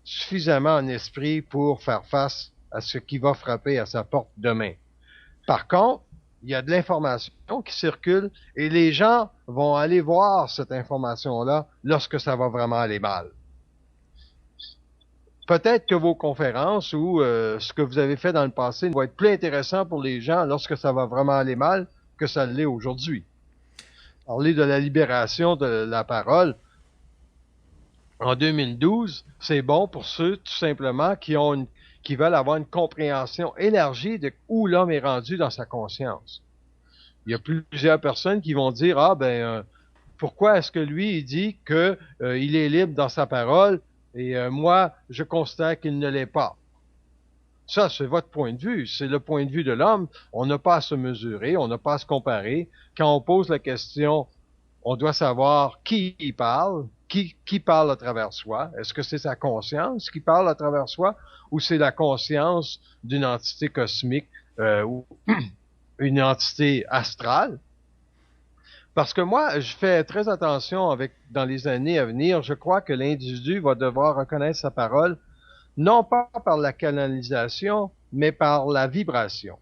suffisamment en esprit pour faire face à ce qui va frapper à sa porte demain. Par contre, il y a de l'information qui circule et les gens vont aller voir cette information-là lorsque ça va vraiment aller mal. Peut-être que vos conférences ou ce que vous avez fait dans le passé va être plus intéressant pour les gens lorsque ça va vraiment aller mal que ça l'est aujourd'hui. Parler de la libération de la parole en 2012, c'est bon pour ceux tout simplement qui veulent avoir une compréhension élargie de où l'homme est rendu dans sa conscience. Il y a plusieurs personnes qui vont dire pourquoi est-ce que lui il dit que il est libre dans sa parole et moi je constate qu'il ne l'est pas. Ça, c'est votre point de vue. C'est le point de vue de l'homme. On n'a pas à se mesurer, on n'a pas à se comparer. Quand on pose la question, on doit savoir qui il parle, qui parle à travers soi. Est-ce que c'est sa conscience qui parle à travers soi ou c'est la conscience d'une entité cosmique ou une entité astrale? Parce que moi, je fais très attention dans les années à venir. Je crois que l'individu va devoir reconnaître sa parole non pas par la canalisation, mais par la vibration.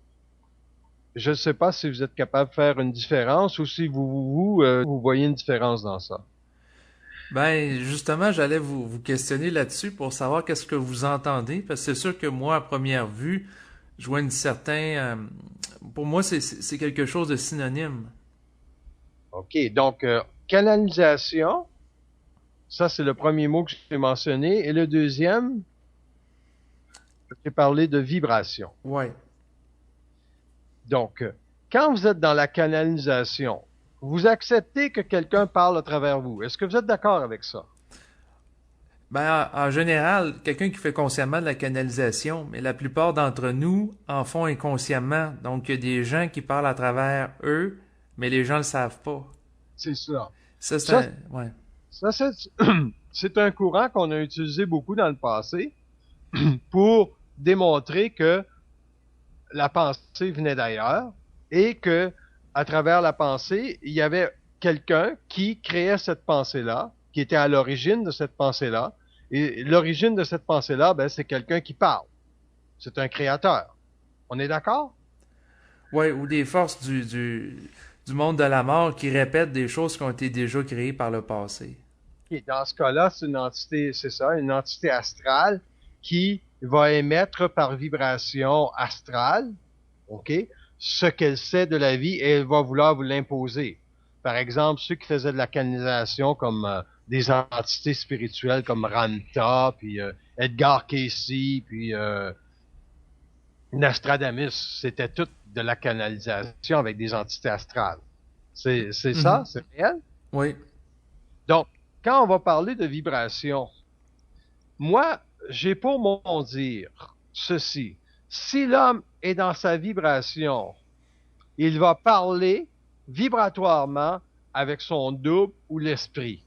Je ne sais pas si vous êtes capable de faire une différence ou si vous voyez une différence dans ça. Ben, justement, j'allais vous questionner là-dessus pour savoir qu'est-ce que vous entendez, parce que c'est sûr que moi, à première vue, je vois une certaine... pour moi, c'est quelque chose de synonyme. OK, donc canalisation, ça c'est le premier mot que j'ai mentionné, et le deuxième, j'ai parlé de vibration. Ouais. Donc, quand vous êtes dans la canalisation, vous acceptez que quelqu'un parle à travers vous. Est-ce que vous êtes d'accord avec ça? Ben, en général, quelqu'un qui fait consciemment de la canalisation, mais la plupart d'entre nous en font inconsciemment. Donc, il y a des gens qui parlent à travers eux, mais les gens le savent pas. C'est ça. Ça, c'est ouais. Ça, c'est un courant qu'on a utilisé beaucoup dans le passé pour démontrer que la pensée venait d'ailleurs et que, à travers la pensée, il y avait quelqu'un qui créait cette pensée-là, qui était à l'origine de cette pensée-là. Et l'origine de cette pensée-là, c'est quelqu'un qui parle. C'est un créateur. On est d'accord? Ouais, ou des forces du monde de la mort qui répètent des choses qui ont été déjà créées par le passé. Et dans ce cas-là, c'est une entité, c'est ça, une entité astrale qui va émettre par vibration astrale, OK, ce qu'elle sait de la vie et elle va vouloir vous l'imposer. Par exemple, ceux qui faisaient de la canalisation comme des entités spirituelles comme Ramtha, puis Edgar Cayce, puis Nostradamus, c'était tout de la canalisation avec des entités astrales. C'est ça? C'est réel? Oui. Donc, quand on va parler de vibration, moi, j'ai pour mon dire ceci. Si l'homme est dans sa vibration, il va parler vibratoirement avec son double ou l'esprit.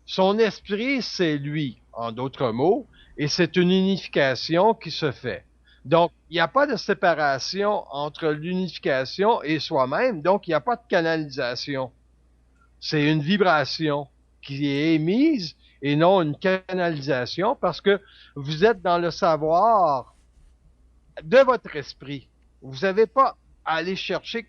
Son esprit, c'est lui, en d'autres mots, et c'est une unification qui se fait. Donc, il n'y a pas de séparation entre l'unification et soi-même, donc il n'y a pas de canalisation. C'est une vibration qui est émise et non une canalisation parce que vous êtes dans le savoir de votre esprit. Vous n'avez pas à aller chercher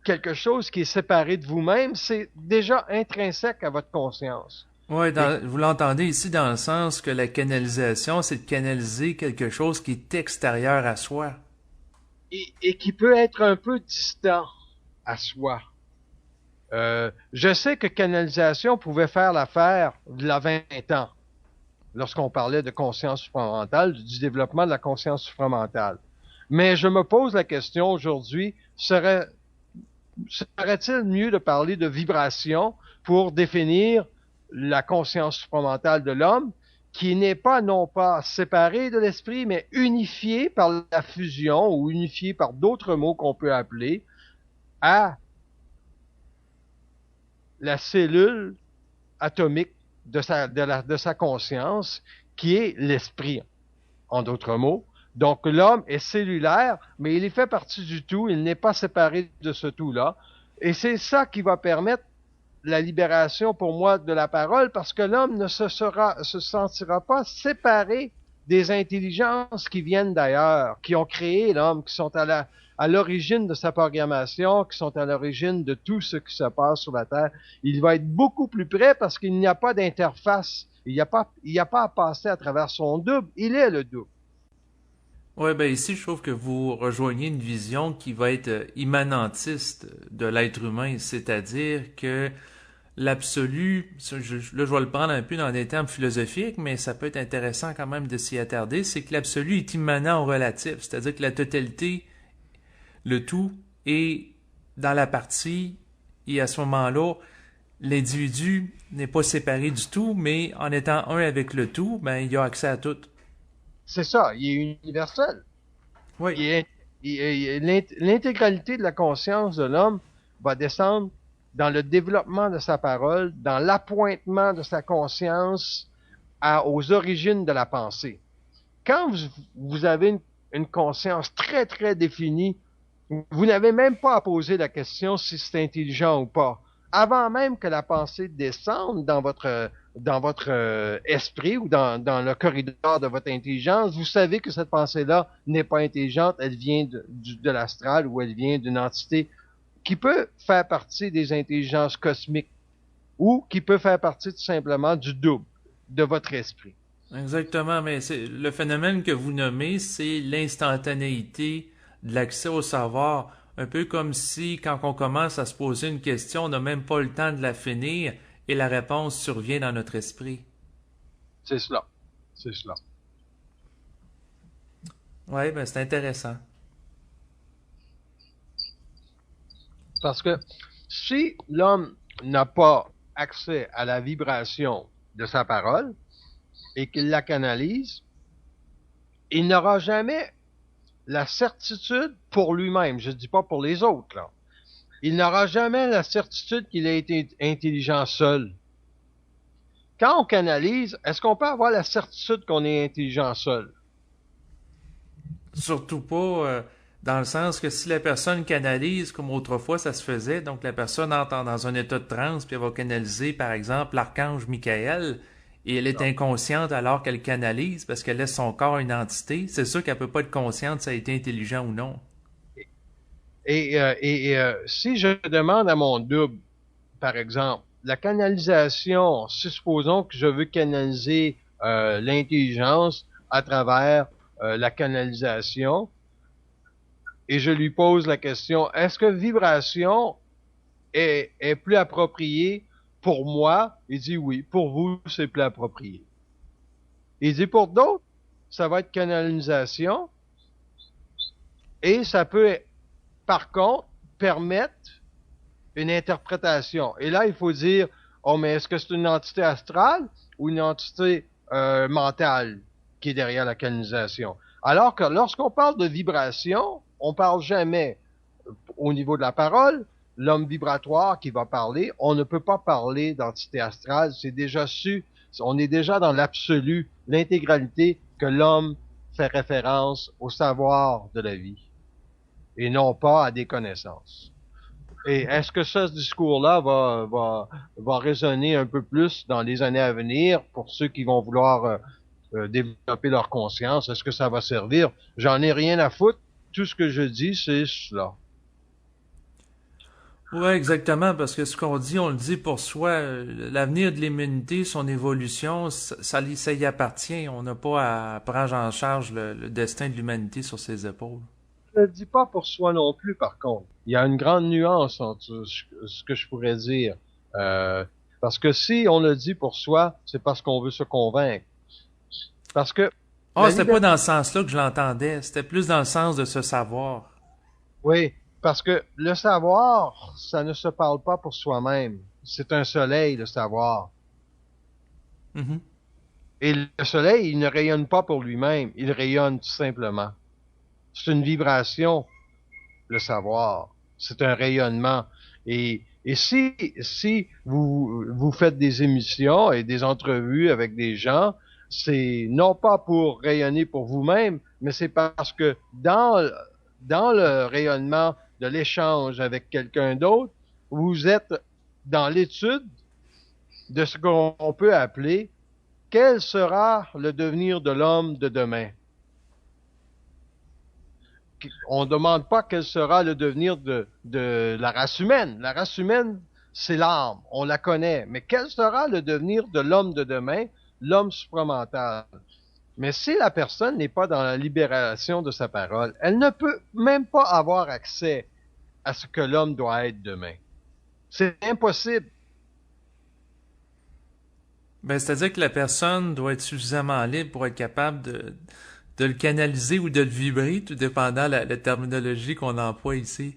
quelque chose qui est séparé de vous-même, c'est déjà intrinsèque à votre conscience. Oui, vous l'entendez ici dans le sens que la canalisation, c'est de canaliser quelque chose qui est extérieur à soi. Et qui peut être un peu distant à soi. Je sais que canalisation pouvait faire l'affaire de la 20 ans, lorsqu'on parlait de conscience supramentale, du développement de la conscience supramentale. Mais je me pose la question aujourd'hui, serait-il mieux de parler de vibration pour définir la conscience supramentale de l'homme qui n'est pas non pas séparé de l'esprit, mais unifié par la fusion ou unifié par d'autres mots qu'on peut appeler à la cellule atomique de sa conscience, qui est l'esprit, en d'autres mots. Donc l'homme est cellulaire, mais il fait partie du tout, il n'est pas séparé de ce tout-là. Et c'est ça qui va permettre la libération pour moi de la parole, parce que l'homme ne se sentira pas séparé des intelligences qui viennent d'ailleurs, qui ont créé l'homme, qui sont à l'origine de sa programmation, qui sont à l'origine de tout ce qui se passe sur la Terre. Il va être beaucoup plus près parce qu'il n'y a pas d'interface. Il n'y a pas à passer à travers son double. Il est le double. Oui, ben ici, je trouve que vous rejoignez une vision qui va être immanentiste de l'être humain, c'est-à-dire que l'absolu, là je vais le prendre un peu dans des termes philosophiques, mais ça peut être intéressant quand même de s'y attarder, c'est que l'absolu est immanent au relatif, c'est-à-dire que la totalité, le tout, est dans la partie, et à ce moment-là, l'individu n'est pas séparé du tout, mais en étant un avec le tout, ben il a accès à tout. C'est ça, il est universel. Oui. L'intégralité de la conscience de l'homme va descendre dans le développement de sa parole, dans l'appointement de sa conscience aux origines de la pensée. Quand vous avez une conscience très, très définie, vous n'avez même pas à poser la question si c'est intelligent ou pas. Avant même que la pensée descende dans votre esprit ou dans le corridor de votre intelligence, vous savez que cette pensée-là n'est pas intelligente, elle vient de l'astral ou elle vient d'une entité qui peut faire partie des intelligences cosmiques ou qui peut faire partie tout simplement du double de votre esprit. Exactement, mais le phénomène que vous nommez, c'est l'instantanéité de l'accès au savoir. Un peu comme si, quand on commence à se poser une question, on n'a même pas le temps de la finir et la réponse survient dans notre esprit. C'est cela. C'est cela. Oui, ben c'est intéressant. Parce que si l'homme n'a pas accès à la vibration de sa parole et qu'il la canalise, il n'aura jamais la certitude pour lui-même, je ne dis pas pour les autres, là. Il n'aura jamais la certitude qu'il a été intelligent seul. Quand on canalise, est-ce qu'on peut avoir la certitude qu'on est intelligent seul? Surtout pas dans le sens que si la personne canalise comme autrefois ça se faisait, donc la personne entre dans un état de transe puis elle va canaliser par exemple l'archange Michael et elle est inconsciente alors qu'elle canalise parce qu'elle laisse son corps à une entité, c'est sûr qu'elle peut pas être consciente si elle a été intelligent ou non. Si je demande à mon double, par exemple, la canalisation, supposons que je veux canaliser l'intelligence à travers la canalisation, et je lui pose la question, est-ce que vibration est plus approprié pour moi? Il dit oui, pour vous, c'est plus approprié. Il dit pour d'autres, ça va être canalisation, et ça peut, par contre, permettre une interprétation. Et là, il faut dire, oh, mais est-ce que c'est une entité astrale ou une entité mentale qui est derrière la canalisation? Alors que lorsqu'on parle de vibration, on parle jamais au niveau de la parole, l'homme vibratoire qui va parler, on ne peut pas parler d'entité astrale, c'est déjà su, on est déjà dans l'absolu, l'intégralité que l'homme fait référence au savoir de la vie et non pas à des connaissances. Et est-ce que ce discours-là va résonner un peu plus dans les années à venir pour ceux qui vont vouloir développer leur conscience? Est-ce que ça va servir? J'en ai rien à foutre. Tout ce que je dis, c'est cela. Oui, exactement, parce que ce qu'on dit, on le dit pour soi. L'avenir de l'humanité, son évolution, ça y appartient. On n'a pas à prendre en charge le destin de l'humanité sur ses épaules. Je ne le dis pas pour soi non plus, par contre. Il y a une grande nuance entre ce que je pourrais dire. Parce que si on le dit pour soi, c'est parce qu'on veut se convaincre. Parce que... Ah, c'était pas dans ce sens-là que je l'entendais. C'était plus dans le sens de se savoir. Oui, parce que le savoir, ça ne se parle pas pour soi-même. C'est un soleil, le savoir. Mm-hmm. Et le soleil, il ne rayonne pas pour lui-même, il rayonne tout simplement. C'est une vibration, le savoir. C'est un rayonnement. Et si vous faites des émissions et des entrevues avec des gens, c'est non pas pour rayonner pour vous-même, mais c'est parce que dans le rayonnement de l'échange avec quelqu'un d'autre, vous êtes dans l'étude de ce qu'on peut appeler quel sera le devenir de l'homme de demain. On ne demande pas quel sera le devenir de la race humaine. La race humaine, c'est l'âme, on la connaît. Mais quel sera le devenir de l'homme de demain, l'homme supramental? Mais si la personne n'est pas dans la libération de sa parole, elle ne peut même pas avoir accès à ce que l'homme doit être demain. C'est impossible. Ben, c'est-à-dire que la personne doit être suffisamment libre pour être capable de le canaliser ou de le vibrer, tout dépendant la terminologie qu'on emploie ici.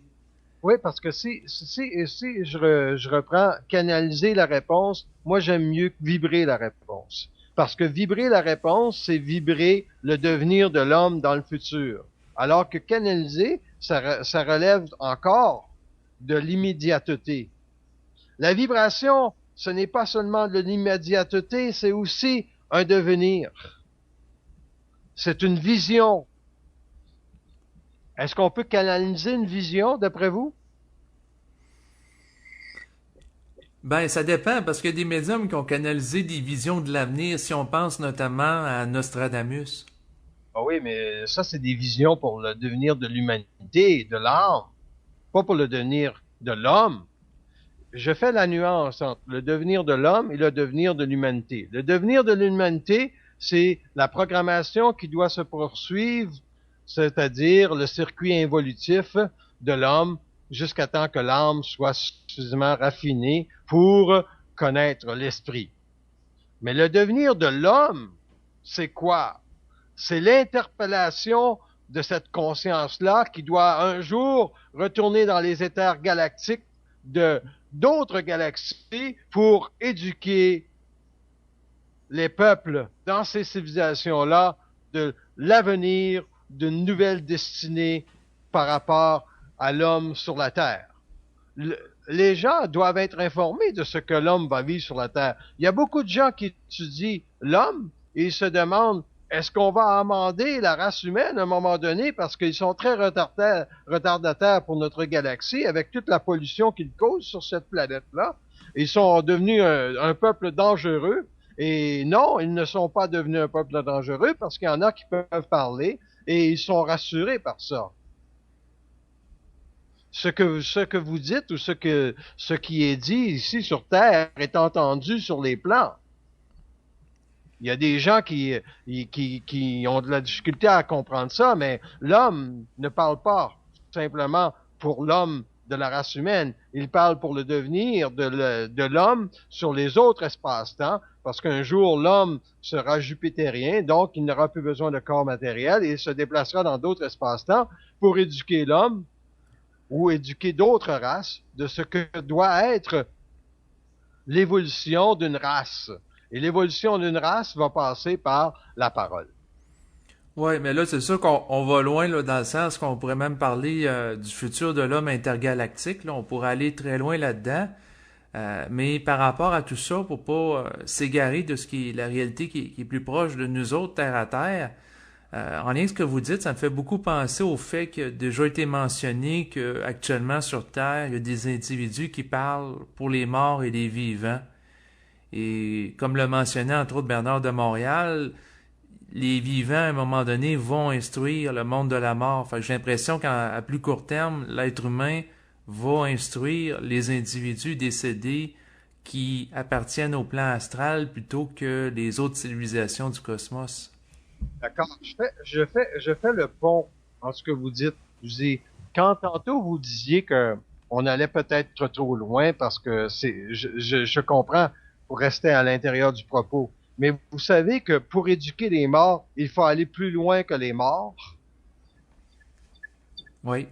Oui, parce que si je reprends canaliser la réponse, moi j'aime mieux que vibrer la réponse. Parce que vibrer la réponse, c'est vibrer le devenir de l'homme dans le futur. Alors que canaliser, ça relève encore de l'immédiateté. La vibration, ce n'est pas seulement de l'immédiateté, c'est aussi un devenir. C'est une vision. Est-ce qu'on peut canaliser une vision, d'après vous? Ben, ça dépend, parce qu'il y a des médiums qui ont canalisé des visions de l'avenir, si on pense notamment à Nostradamus. Ah oui, mais ça, c'est des visions pour le devenir de l'humanité, de l'âme, pas pour le devenir de l'homme. Je fais la nuance entre le devenir de l'homme et le devenir de l'humanité. Le devenir de l'humanité, c'est la programmation qui doit se poursuivre, c'est-à-dire le circuit involutif de l'homme jusqu'à temps que l'âme soit suffisamment raffinée pour connaître l'esprit. Mais le devenir de l'homme, c'est quoi? C'est l'interpellation de cette conscience-là qui doit un jour retourner dans les éthers galactiques de d'autres galaxies pour éduquer les peuples dans ces civilisations-là de l'avenir d'une nouvelle destinée par rapport à l'homme sur la Terre. Les gens doivent être informés de ce que l'homme va vivre sur la Terre. Il y a beaucoup de gens qui étudient l'homme et ils se demandent est-ce qu'on va amender la race humaine à un moment donné parce qu'ils sont très retardataires pour notre galaxie avec toute la pollution qu'ils causent sur cette planète-là. Ils sont devenus un peuple dangereux. Et non, ils ne sont pas devenus un peuple dangereux parce qu'il y en a qui peuvent parler et ils sont rassurés par ça. Ce que vous dites ou ce qui est dit ici sur Terre est entendu sur les plans. Il y a des gens qui ont de la difficulté à comprendre ça, mais l'homme ne parle pas simplement pour l'homme de la race humaine. Il parle pour le devenir de l'homme sur les autres espaces-temps, parce qu'un jour, l'homme sera jupitérien, donc il n'aura plus besoin de corps matériel et il se déplacera dans d'autres espaces-temps pour éduquer l'homme ou éduquer d'autres races de ce que doit être l'évolution d'une race. Et l'évolution d'une race va passer par la parole. Oui, mais là, c'est sûr qu'on va loin là, dans le sens qu'on pourrait même parler du futur de l'homme intergalactique. Là, on pourrait aller très loin là-dedans. Mais par rapport à tout ça, pour pas s'égarer de ce qui est la réalité qui est plus proche de nous autres, terre à terre, en lien avec ce que vous dites, ça me fait beaucoup penser au fait qu'il a déjà été mentionné qu'actuellement sur Terre, il y a des individus qui parlent pour les morts et les vivants. Et comme le mentionnait entre autres Bernard de Montréal, les vivants, à un moment donné, vont instruire le monde de la mort. Fait que j'ai l'impression qu'à plus court terme, l'être humain va instruire les individus décédés qui appartiennent au plan astral plutôt que les autres civilisations du cosmos. D'accord. Je fais le pont entre ce que vous dites. Quand tantôt vous disiez que on allait peut-être trop loin parce que je comprends pour rester à l'intérieur du propos. Mais vous savez que pour éduquer les morts, il faut aller plus loin que les morts. Oui.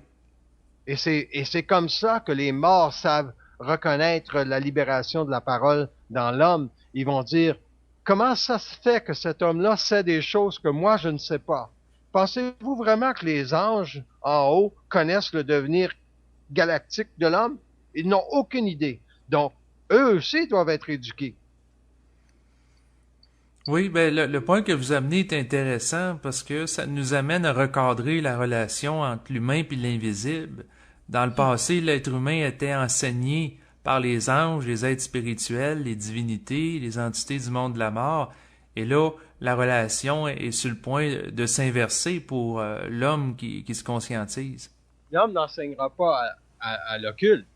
Et c'est comme ça que les morts savent reconnaître la libération de la parole dans l'homme. Ils vont dire, comment ça se fait que cet homme-là sait des choses que moi je ne sais pas? Pensez-vous vraiment que les anges en haut connaissent le devenir galactique de l'homme? Ils n'ont aucune idée. Donc, eux aussi doivent être éduqués. Oui, ben le point que vous amenez est intéressant parce que ça nous amène à recadrer la relation entre l'humain et l'invisible. Dans le passé, l'être humain était enseigné par les anges, les êtres spirituels, les divinités, les entités du monde de la mort. Et là, la relation est sur le point de s'inverser pour l'homme qui se conscientise. L'homme n'enseignera pas à l'occulte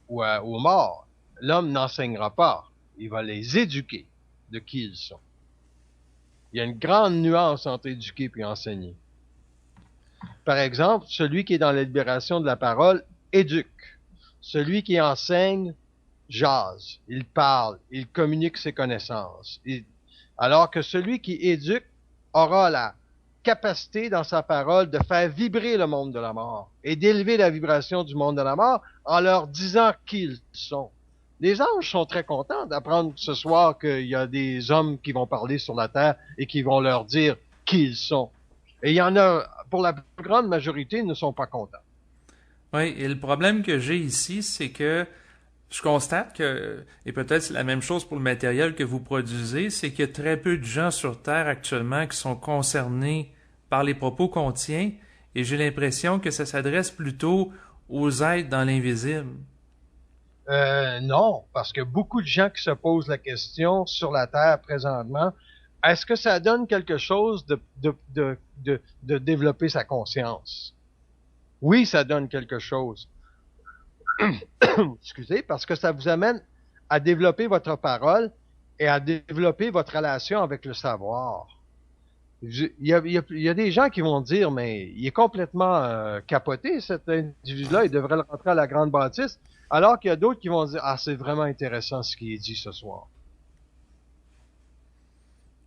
ou aux morts. L'homme n'enseignera pas. Il va les éduquer de qui ils sont. Il y a une grande nuance entre éduquer et enseigner. Par exemple, celui qui est dans la libération de la parole éduque. Celui qui enseigne jase, il parle, il communique ses connaissances. Alors que celui qui éduque aura la capacité dans sa parole de faire vibrer le monde de la mort et d'élever la vibration du monde de la mort en leur disant qui ils sont. Les anges sont très contents d'apprendre ce soir qu'il y a des hommes qui vont parler sur la terre et qui vont leur dire qui ils sont. Et il y en a, pour la plus grande majorité, ils ne sont pas contents. Oui, et le problème que j'ai ici, c'est que je constate que, et peut-être c'est la même chose pour le matériel que vous produisez, c'est qu'il y a très peu de gens sur Terre actuellement qui sont concernés par les propos qu'on tient, et j'ai l'impression que ça s'adresse plutôt aux êtres dans l'invisible. Non, parce que beaucoup de gens qui se posent la question sur la Terre présentement, est-ce que ça donne quelque chose de développer sa conscience? Oui, ça donne quelque chose. Excusez, parce que ça vous amène à développer votre parole et à développer votre relation avec le savoir. Il y a des gens qui vont dire, mais il est complètement capoté, cet individu-là, il devrait le rentrer à la grande bâtisse, alors qu'il y a d'autres qui vont dire, ah, c'est vraiment intéressant ce qui est dit ce soir.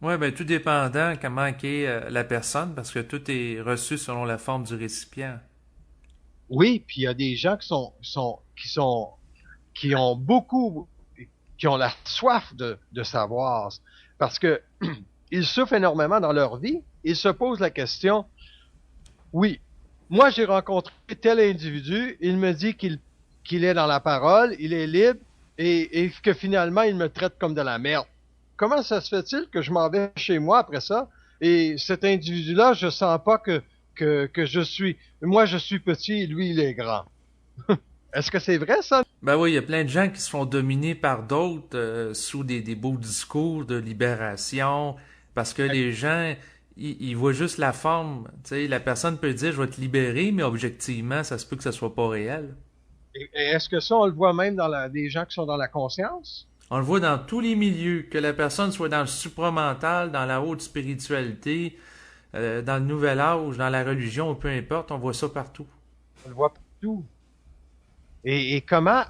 Oui, ben tout dépendant comment est la personne, parce que tout est reçu selon la forme du récipient. Oui, puis il y a des gens qui ont beaucoup, qui ont la soif de savoir, parce que ils souffrent énormément dans leur vie. Ils se posent la question, oui, moi j'ai rencontré tel individu, il me dit qu'il est dans la parole, il est libre, et que finalement il me traite comme de la merde. Comment ça se fait-il que je m'en vais chez moi après ça, et cet individu-là, je sens pas que moi je suis petit, lui il est grand. Est-ce que c'est vrai ça? Ben oui, il y a plein de gens qui se font dominer par d'autres sous des beaux discours de libération, parce que les gens, ils voient juste la forme. Tu sais, la personne peut dire, je vais te libérer, mais objectivement, ça se peut que ça soit pas réel. Et est-ce que ça on le voit même dans des gens qui sont dans la conscience? On le voit dans tous les milieux, que la personne soit dans le supramental, dans la haute spiritualité, dans le nouvel âge, dans la religion, peu importe, on voit ça partout. On le voit partout. Et comment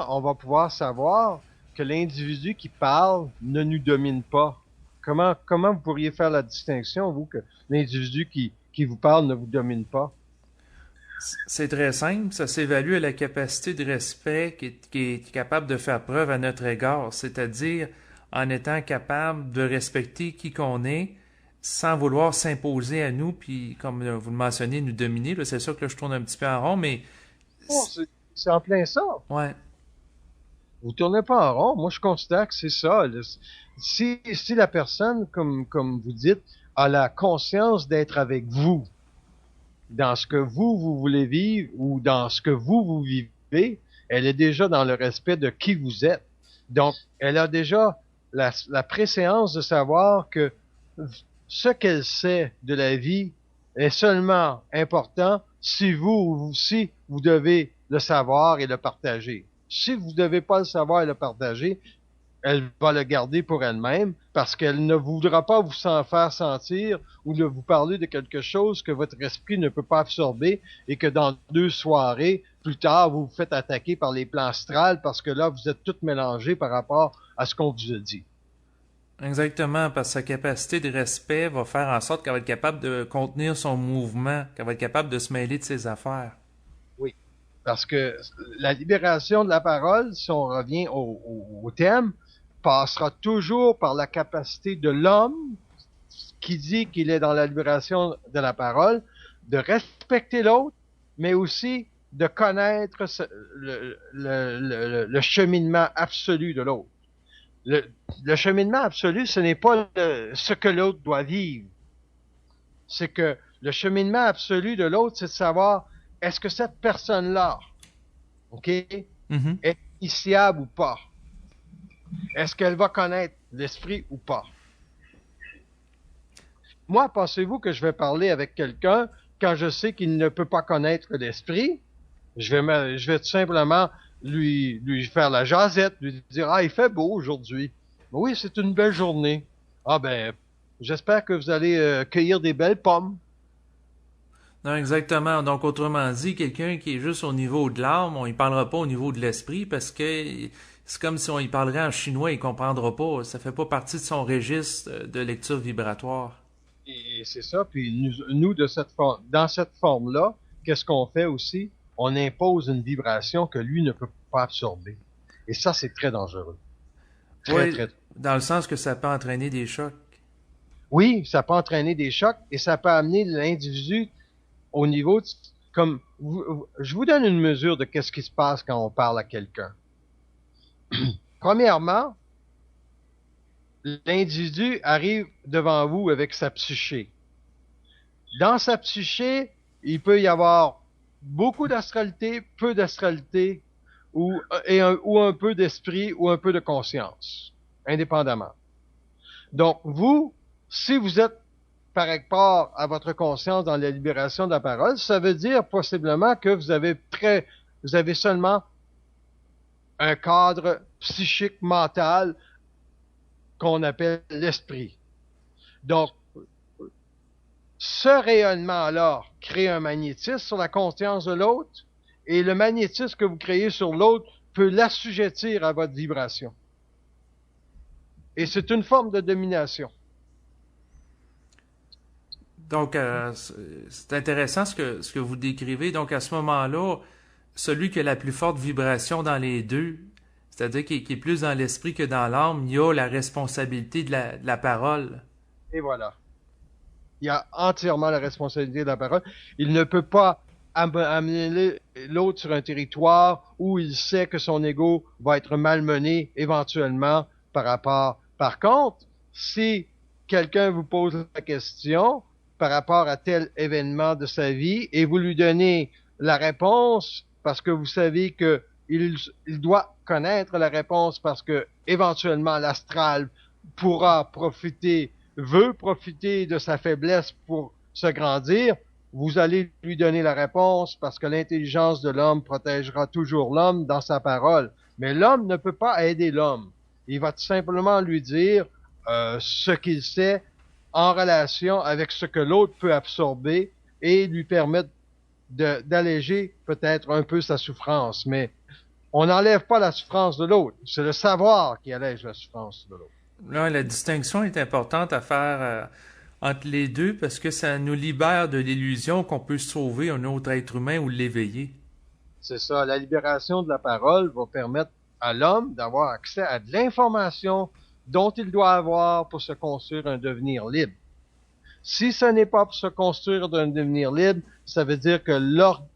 on va pouvoir savoir que l'individu qui parle ne nous domine pas? Comment vous pourriez faire la distinction, vous, que l'individu qui vous parle ne vous domine pas? C'est très simple, ça s'évalue à la capacité de respect qui est capable de faire preuve à notre égard, c'est-à-dire en étant capable de respecter qui qu'on est, sans vouloir s'imposer à nous, puis comme vous le mentionnez, nous dominer. Là, c'est sûr que là, je tourne un petit peu en rond, mais... Oh, c'est en plein ça. Ouais. Vous tournez pas en rond. Moi, je considère que c'est ça. Si la personne, comme vous dites, a la conscience d'être avec vous, dans ce que vous voulez vivre ou dans ce que vous vivez, elle est déjà dans le respect de qui vous êtes. Donc, elle a déjà la préséance de savoir que ce qu'elle sait de la vie est seulement important si vous devez le savoir et le partager. Si vous ne devez pas le savoir et le partager, elle va le garder pour elle-même parce qu'elle ne voudra pas vous en faire sentir ou de vous parler de quelque chose que votre esprit ne peut pas absorber et que dans 2 soirées, plus tard, vous vous faites attaquer par les plans astrales parce que là, vous êtes toutes mélangées par rapport à ce qu'on vous a dit. Exactement, parce que sa capacité de respect va faire en sorte qu'elle va être capable de contenir son mouvement, qu'elle va être capable de se mêler de ses affaires. Oui, parce que la libération de la parole, si on revient au thème, passera toujours par la capacité de l'homme qui dit qu'il est dans la libération de la parole, de respecter l'autre, mais aussi de connaître le cheminement absolu de l'autre. Le cheminement absolu, ce n'est pas ce que l'autre doit vivre. C'est que le cheminement absolu de l'autre, c'est de savoir, est-ce que cette personne-là, OK, est initiable ou pas? Est-ce qu'elle va connaître l'esprit ou pas? Moi, pensez-vous que je vais parler avec quelqu'un quand je sais qu'il ne peut pas connaître l'esprit? Je vais tout simplement lui faire la jasette, lui dire, ah, il fait beau aujourd'hui. Oui, c'est une belle journée. Ah ben, j'espère que vous allez cueillir des belles pommes. Non, exactement. Donc, autrement dit, quelqu'un qui est juste au niveau de l'âme, on y parlera pas au niveau de l'esprit parce que c'est comme si on y parlerait en chinois, il comprendra pas. Ça fait pas partie de son registre de lecture vibratoire. Et c'est ça. Puis nous dans cette forme-là, qu'est-ce qu'on fait aussi? On impose une vibration que lui ne peut pas absorber. Et ça, c'est très dangereux. Oui, dans le sens que ça peut entraîner des chocs. Oui, ça peut entraîner des chocs et ça peut amener l'individu au niveau comme je vous donne une mesure de qu'est-ce qui se passe quand on parle à quelqu'un. Premièrement, l'individu arrive devant vous avec sa psyché. Dans sa psyché, il peut y avoir beaucoup d'astralité, peu d'astralité, ou un peu d'esprit ou un peu de conscience, indépendamment. Donc, vous, si vous êtes par rapport à votre conscience dans la libération de la parole, ça veut dire possiblement que vous avez seulement un cadre psychique mental qu'on appelle l'esprit. Donc, ce rayonnement-là crée un magnétisme sur la conscience de l'autre, et le magnétisme que vous créez sur l'autre peut l'assujettir à votre vibration. Et c'est une forme de domination. Donc, c'est intéressant ce que vous décrivez. Donc, à ce moment-là, celui qui a la plus forte vibration dans les deux, c'est-à-dire qui est plus dans l'esprit que dans l'âme, il a la responsabilité de la parole. Et voilà. Il a entièrement la responsabilité de la parole. Il ne peut pas amener l'autre sur un territoire où il sait que son ego va être malmené éventuellement par rapport. Par contre, si quelqu'un vous pose la question par rapport à tel événement de sa vie et vous lui donnez la réponse parce que vous savez que il doit connaître la réponse parce que éventuellement l'astral veut profiter de sa faiblesse pour se grandir, vous allez lui donner la réponse parce que l'intelligence de l'homme protégera toujours l'homme dans sa parole. Mais l'homme ne peut pas aider l'homme. Il va tout simplement lui dire ce qu'il sait en relation avec ce que l'autre peut absorber et lui permettre d'alléger peut-être un peu sa souffrance. Mais on n'enlève pas la souffrance de l'autre. C'est le savoir qui allège la souffrance de l'autre. Là, la distinction est importante à faire entre les deux parce que ça nous libère de l'illusion qu'on peut sauver un autre être humain ou l'éveiller. C'est ça. La libération de la parole va permettre à l'homme d'avoir accès à de l'information dont il doit avoir pour se construire un devenir libre. Si ce n'est pas pour se construire un devenir libre, ça veut dire que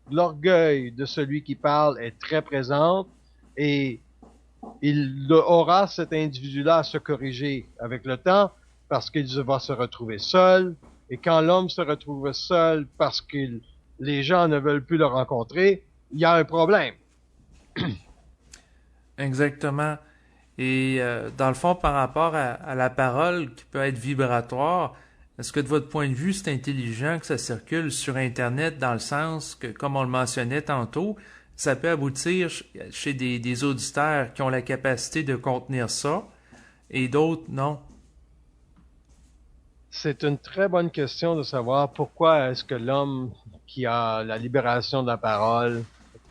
l'orgueil de celui qui parle est très présent et il aura cet individu-là à se corriger avec le temps parce qu'il va se retrouver seul. Et quand l'homme se retrouve seul parce que les gens ne veulent plus le rencontrer, il y a un problème. Exactement. Et dans le fond, par rapport à la parole qui peut être vibratoire, est-ce que de votre point de vue, c'est intelligent que ça circule sur Internet dans le sens que, comme on le mentionnait tantôt, ça peut aboutir chez des auditeurs qui ont la capacité de contenir ça et d'autres non? C'est une très bonne question de savoir pourquoi est-ce que l'homme qui a la libération de la parole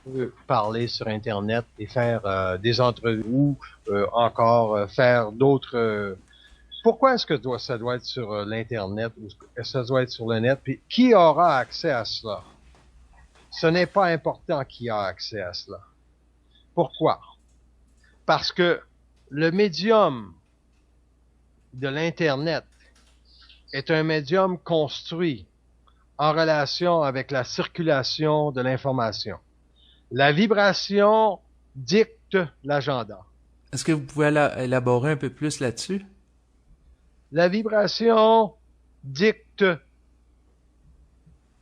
peut parler sur Internet et faire des entrevues ou encore faire d'autres... pourquoi est-ce que ça doit être sur l'Internet ou ça doit être sur le net? Puis qui aura accès à cela? Ce n'est pas important qui a accès à cela. Pourquoi? Parce que le médium de l'Internet est un médium construit en relation avec la circulation de l'information. La vibration dicte l'agenda. Est-ce que vous pouvez élaborer un peu plus là-dessus? La vibration dicte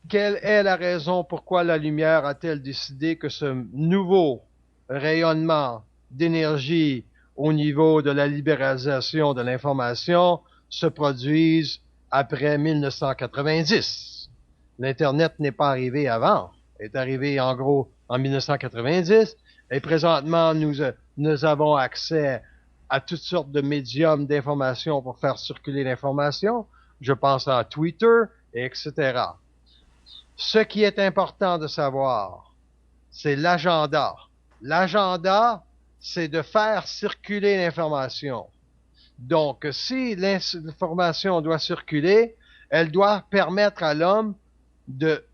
quelle est la raison pourquoi la lumière a-t-elle décidé que ce nouveau rayonnement d'énergie au niveau de la libéralisation de l'information se produise après 1990. L'Internet n'est pas arrivé avant, est arrivé en gros en 1990, et présentement nous avons accès à toutes sortes de médiums d'information pour faire circuler l'information. Je pense à Twitter, etc. Ce qui est important de savoir, c'est l'agenda. L'agenda, c'est de faire circuler l'information. Donc, si l'information doit circuler, elle doit permettre à l'homme de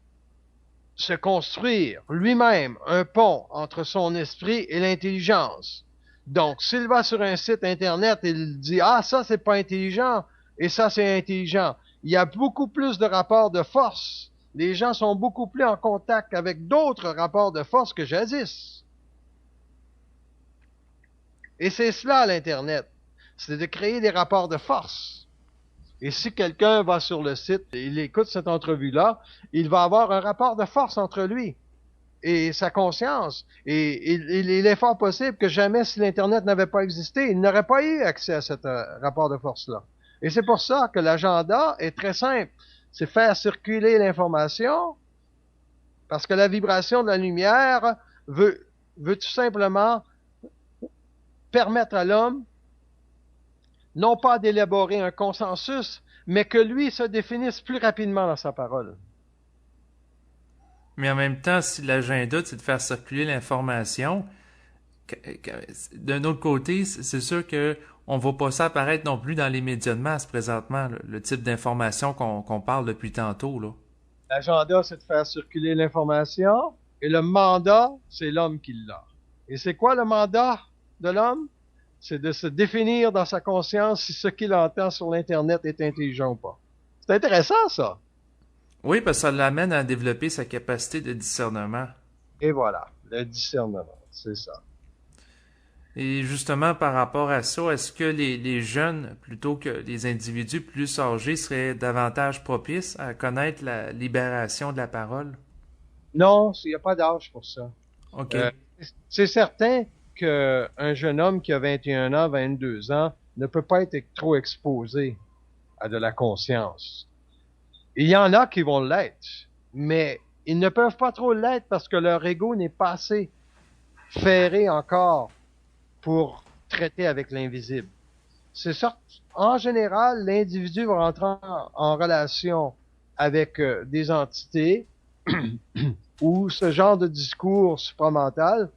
se construire lui-même un pont entre son esprit et l'intelligence. Donc, s'il va sur un site Internet et il dit « Ah, ça, c'est pas intelligent et ça, c'est intelligent », il y a beaucoup plus de rapports de force. Les gens sont beaucoup plus en contact avec d'autres rapports de force que jadis. Et c'est cela, l'Internet. C'est de créer des rapports de force. Et si quelqu'un va sur le site et il écoute cette entrevue-là, il va avoir un rapport de force entre lui et sa conscience. Et il est fort possible que jamais, si l'Internet n'avait pas existé, il n'aurait pas eu accès à ce rapport de force-là. Et c'est pour ça que l'agenda est très simple. C'est faire circuler l'information, parce que la vibration de la lumière veut tout simplement permettre à l'homme non pas d'élaborer un consensus, mais que lui se définisse plus rapidement dans sa parole. Mais en même temps, si l'agenda, c'est de faire circuler l'information, d'un autre côté, c'est sûr que on voit pas ça apparaître non plus dans les médias de masse présentement, le type d'information qu'on parle depuis tantôt, là. L'agenda, c'est de faire circuler l'information, et le mandat, c'est l'homme qui l'a. Et c'est quoi le mandat de l'homme? C'est de se définir dans sa conscience si ce qu'il entend sur l'Internet est intelligent ou pas. C'est intéressant, ça. Oui, parce que ça l'amène à développer sa capacité de discernement. Et voilà, le discernement, c'est ça. Et justement, par rapport à ça, est-ce que les jeunes, plutôt que les individus plus âgés, seraient davantage propices à connaître la libération de la parole? Non, il n'y a pas d'âge pour ça. OK. C'est certain qu'un jeune homme qui a 21 ans, 22 ans, ne peut pas être trop exposé à de la conscience. Il y en a qui vont l'être, mais ils ne peuvent pas trop l'être parce que leur ego n'est pas assez ferré encore pour traiter avec l'invisible. C'est ça. En général, l'individu va rentrer en relation avec des entités ou ce genre de discours supramental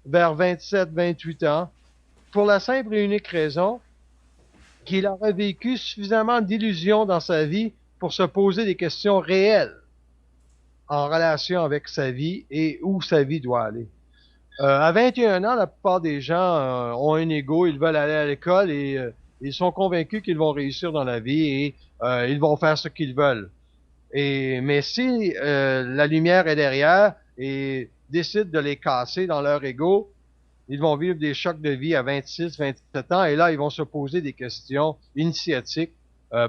vers 27-28 ans pour la simple et unique raison qu'il aurait vécu suffisamment d'illusions dans sa vie pour se poser des questions réelles en relation avec sa vie et où sa vie doit aller. À 21 ans, la plupart des gens ont un ego, ils veulent aller à l'école et ils sont convaincus qu'ils vont réussir dans la vie et ils vont faire ce qu'ils veulent. Mais si la lumière est derrière et décide de les casser dans leur ego, ils vont vivre des chocs de vie à 26, 27 ans et là, ils vont se poser des questions initiatiques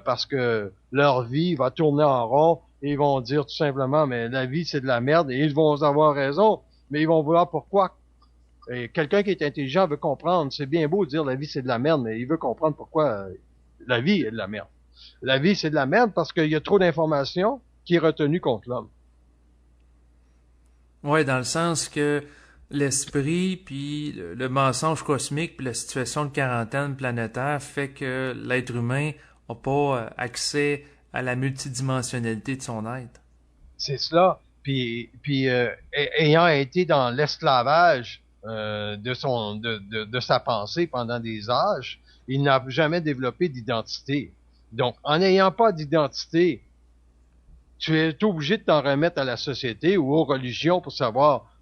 parce que leur vie va tourner en rond et ils vont dire tout simplement, mais la vie, c'est de la merde et ils vont avoir raison, mais ils vont vouloir pourquoi. Et quelqu'un qui est intelligent veut comprendre. C'est bien beau de dire la vie, c'est de la merde, mais il veut comprendre pourquoi la vie est de la merde. La vie, c'est de la merde parce qu'il y a trop d'informations qui est retenue contre l'homme. Ouais, dans le sens que l'esprit, puis le mensonge cosmique, puis la situation de quarantaine planétaire fait que l'être humain n'a pas accès à la multidimensionnalité de son être. C'est cela. Puis ayant été dans l'esclavage de sa pensée pendant des âges, il n'a jamais développé d'identité. Donc, en n'ayant pas d'identité, tu es obligé de t'en remettre à la société ou aux religions pour savoir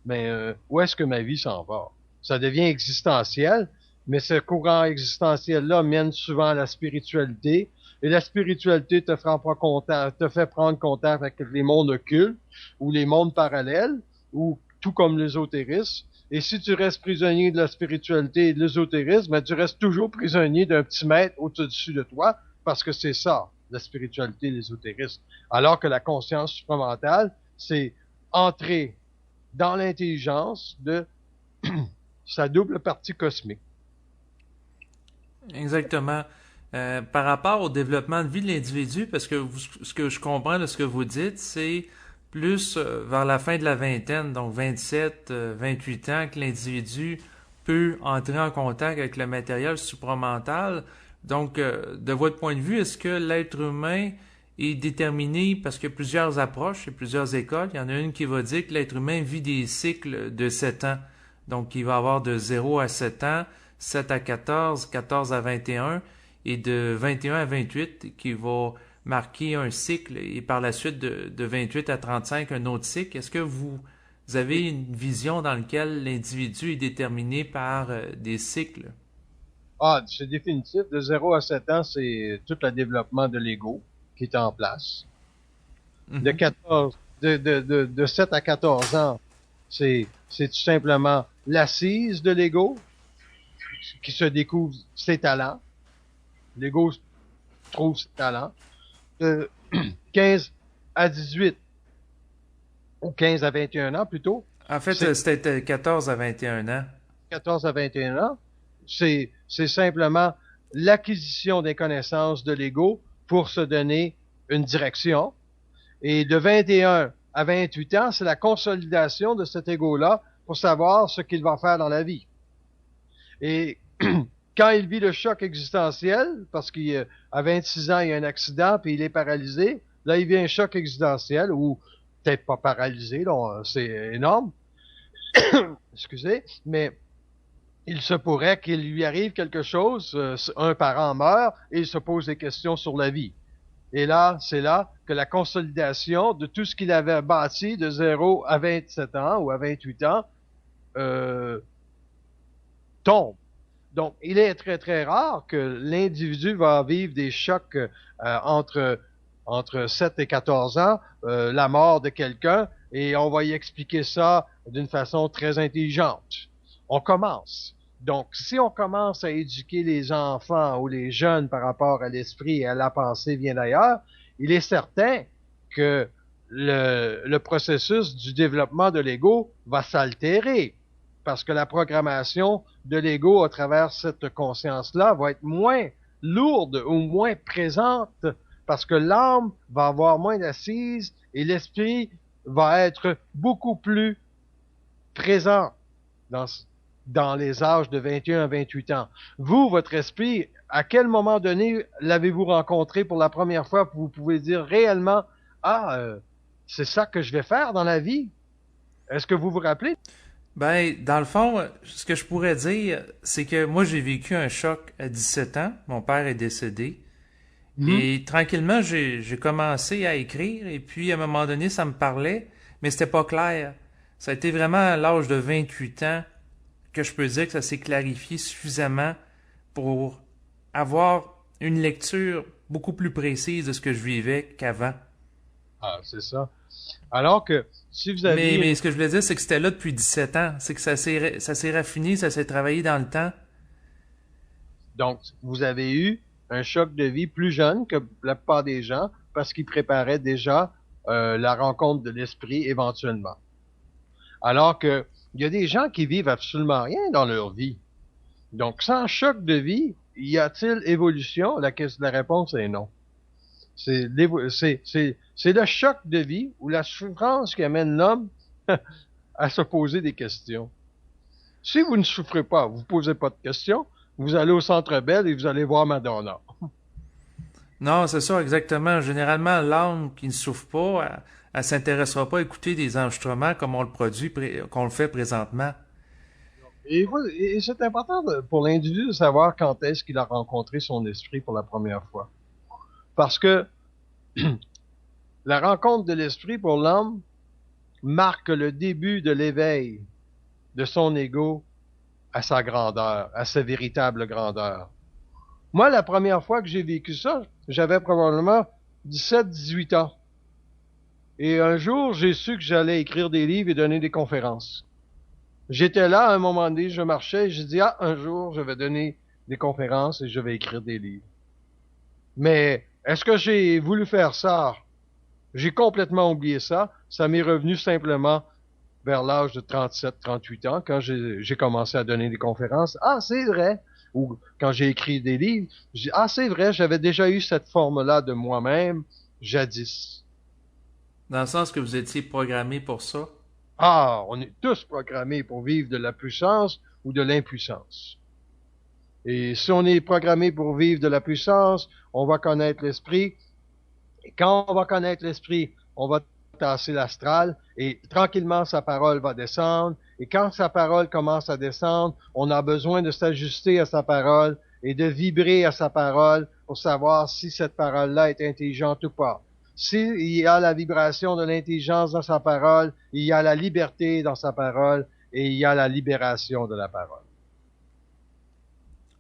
où est-ce que ma vie s'en va. Ça devient existentiel, Mais ce courant existentiel-là mène souvent à la spiritualité. Et la spiritualité te fait prendre contact avec les mondes occultes ou les mondes parallèles, ou tout comme l'ésotérisme. Et si tu restes prisonnier de la spiritualité et de l'ésotérisme, ben, tu restes toujours prisonnier d'un petit maître au-dessus de toi, parce que c'est ça, la spiritualité et l'ésotérisme. Alors que la conscience supramentale, c'est entrer dans l'intelligence de sa double partie cosmique. Exactement. Par rapport au développement de vie de l'individu, parce que ce que je comprends de ce que vous dites, c'est plus vers la fin de la vingtaine, donc 27, 28 ans, que l'individu peut entrer en contact avec le matériel supramental. Donc, de votre point de vue, est-ce que l'être humain est déterminé, parce qu'il y a plusieurs approches et plusieurs écoles, il y en a une qui va dire que l'être humain vit des cycles de 7 ans. Donc, il va avoir de 0 à 7 ans, 7 à 14, 14 à 21, et de 21 à 28 qui va marquer un cycle, et par la suite de 28 à 35 un autre cycle. Est-ce que vous avez une vision dans laquelle l'individu est déterminé par des cycles? Ah, c'est définitif. De 0 à 7 ans, c'est tout le développement de l'ego qui est en place. De 14, de 7 à 14 ans, c'est tout simplement l'assise de l'ego qui se découvre ses talents. L'ego trouve ses talents. De 15 à 18, ou 15 à 21 ans plutôt. En fait, c'était 14 à 21 ans. 14 à 21 ans, c'est simplement l'acquisition des connaissances de l'ego pour se donner une direction. Et de 21 à 28 ans, c'est la consolidation de cet ego-là pour savoir ce qu'il va faire dans la vie. Et quand il vit le choc existentiel, parce qu'à 26 ans, il y a un accident, puis il est paralysé, là, il vit un choc existentiel, ou peut-être pas paralysé, c'est énorme, excusez, mais il se pourrait qu'il lui arrive quelque chose, un parent meurt, et il se pose des questions sur la vie. Et là, c'est là que la consolidation de tout ce qu'il avait bâti de 0 à 27 ans ou à 28 ans tombe. Donc, il est très, très rare que l'individu va vivre des chocs entre 7 et 14 ans, la mort de quelqu'un, et on va y expliquer ça d'une façon très intelligente. On commence. Donc, si on commence à éduquer les enfants ou les jeunes par rapport à l'esprit et à la pensée vient d'ailleurs, il est certain que le processus du développement de l'ego va s'altérer parce que la programmation de l'ego à travers cette conscience-là va être moins lourde ou moins présente parce que l'âme va avoir moins d'assises et l'esprit va être beaucoup plus présent dans les âges de 21 à 28 ans. Vous, votre esprit, à quel moment donné l'avez-vous rencontré pour la première fois que vous pouvez dire réellement, c'est ça que je vais faire dans la vie? Est-ce que vous vous rappelez? Ben, dans le fond, ce que je pourrais dire, c'est que moi, j'ai vécu un choc à 17 ans. Mon père est décédé. Et tranquillement, j'ai commencé à écrire. Et puis, à un moment donné, ça me parlait, mais c'était pas clair. Ça a été vraiment à l'âge de 28 ans que je peux dire que ça s'est clarifié suffisamment pour avoir une lecture beaucoup plus précise de ce que je vivais qu'avant. Ah, c'est ça. Alors que si vous avez... Mais ce que je voulais dire, c'est que c'était là depuis 17 ans. C'est que ça s'est raffiné, ça s'est travaillé dans le temps. Donc, vous avez eu un choc de vie plus jeune que la plupart des gens parce qu'ils préparaient déjà la rencontre de l'esprit éventuellement. Alors que il y a des gens qui vivent absolument rien dans leur vie. Donc, sans choc de vie, y a-t-il évolution? La réponse est non. C'est le choc de vie ou la souffrance qui amène l'homme à se poser des questions. Si vous ne souffrez pas, vous ne posez pas de questions, vous allez au Centre Bell et vous allez voir Madonna. Non, c'est ça, exactement. Généralement, l'âme qui ne souffre pas, elle s'intéressera pas à écouter des enregistrements comme on le produit, qu'on le fait présentement. Et c'est important pour l'individu de savoir quand est-ce qu'il a rencontré son esprit pour la première fois. Parce que la rencontre de l'esprit pour l'homme marque le début de l'éveil de son ego à sa grandeur, à sa véritable grandeur. Moi, la première fois que j'ai vécu ça, j'avais probablement 17, 18 ans. Et un jour, j'ai su que j'allais écrire des livres et donner des conférences. J'étais là, à un moment donné, je marchais et j'ai dit, ah, un jour, je vais donner des conférences et je vais écrire des livres. Mais est-ce que j'ai voulu faire ça? J'ai complètement oublié ça. Ça m'est revenu simplement vers l'âge de 37, 38 ans, quand j'ai commencé à donner des conférences. Ah, c'est vrai. Ou quand j'ai écrit des livres, ah, c'est vrai, j'avais déjà eu cette forme-là de moi-même, jadis. Dans le sens que vous étiez programmé pour ça? Ah, on est tous programmés pour vivre de la puissance ou de l'impuissance. Et si on est programmé pour vivre de la puissance, on va connaître l'esprit. Et quand on va connaître l'esprit, on va tasser l'astral et tranquillement sa parole va descendre. Et quand sa parole commence à descendre, on a besoin de s'ajuster à sa parole et de vibrer à sa parole pour savoir si cette parole-là est intelligente ou pas. S'il y a la vibration de l'intelligence dans sa parole, il y a la liberté dans sa parole et il y a la libération de la parole.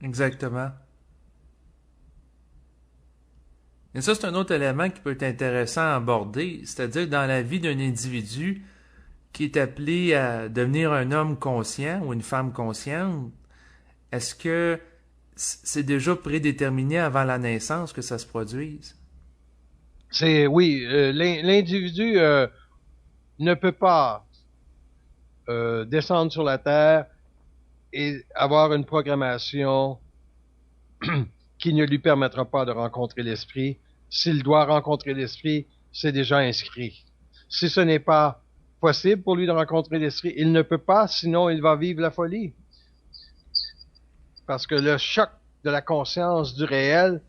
Exactement. Et ça, c'est un autre élément qui peut être intéressant à aborder, c'est-à-dire dans la vie d'un individu qui est appelé à devenir un homme conscient ou une femme consciente, est-ce que c'est déjà prédéterminé avant la naissance que ça se produise? Oui, l'individu ne peut pas descendre sur la terre et avoir une programmation qui ne lui permettra pas de rencontrer l'esprit. S'il doit rencontrer l'esprit, c'est déjà inscrit. Si ce n'est pas possible pour lui de rencontrer l'esprit, il ne peut pas, sinon il va vivre la folie. Parce que le choc de la conscience du réel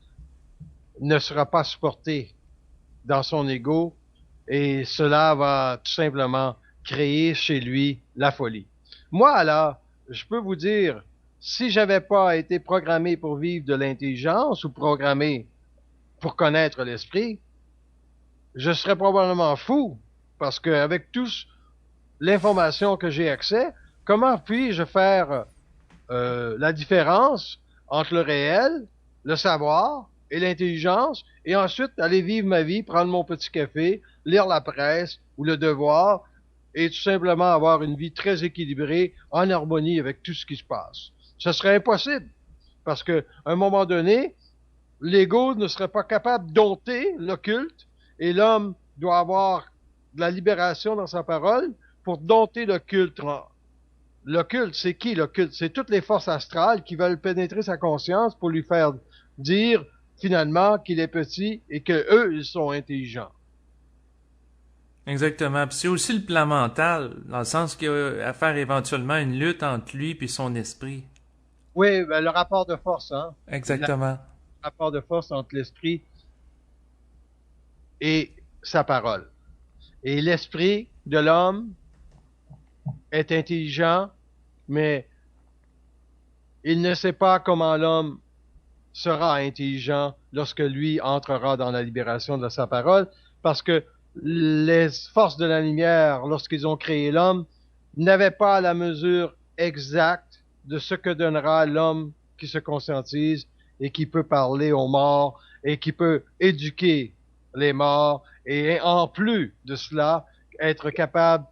ne sera pas supporté dans son ego et cela va tout simplement créer chez lui la folie. Moi, là, je peux vous dire, si j'avais pas été programmé pour vivre de l'intelligence ou programmé pour connaître l'esprit, je serais probablement fou parce qu'avec toute l'information que j'ai accès, comment puis-je faire la différence entre le réel, le savoir et l'intelligence, et ensuite aller vivre ma vie, prendre mon petit café, lire la presse ou le devoir, et tout simplement avoir une vie très équilibrée, en harmonie avec tout ce qui se passe. Ce serait impossible, parce qu'à un moment donné, l'ego ne serait pas capable de dompter l'occulte, et l'homme doit avoir de la libération dans sa parole pour dompter l'occulte. L'occulte, c'est qui l'occulte? C'est toutes les forces astrales qui veulent pénétrer sa conscience pour lui faire dire finalement qu'il est petit et que eux, ils sont intelligents. Exactement. Puis c'est aussi le plan mental, dans le sens qu'il y a à faire éventuellement une lutte entre lui et son esprit. Oui, ben, le rapport de force, hein? Exactement. Le rapport de force entre l'esprit et sa parole. Et l'esprit de l'homme est intelligent, mais il ne sait pas comment l'homme sera intelligent lorsque lui entrera dans la libération de sa parole, parce que les forces de la lumière, lorsqu'ils ont créé l'homme, n'avaient pas la mesure exacte de ce que donnera l'homme qui se conscientise et qui peut parler aux morts et qui peut éduquer les morts et en plus de cela, être capable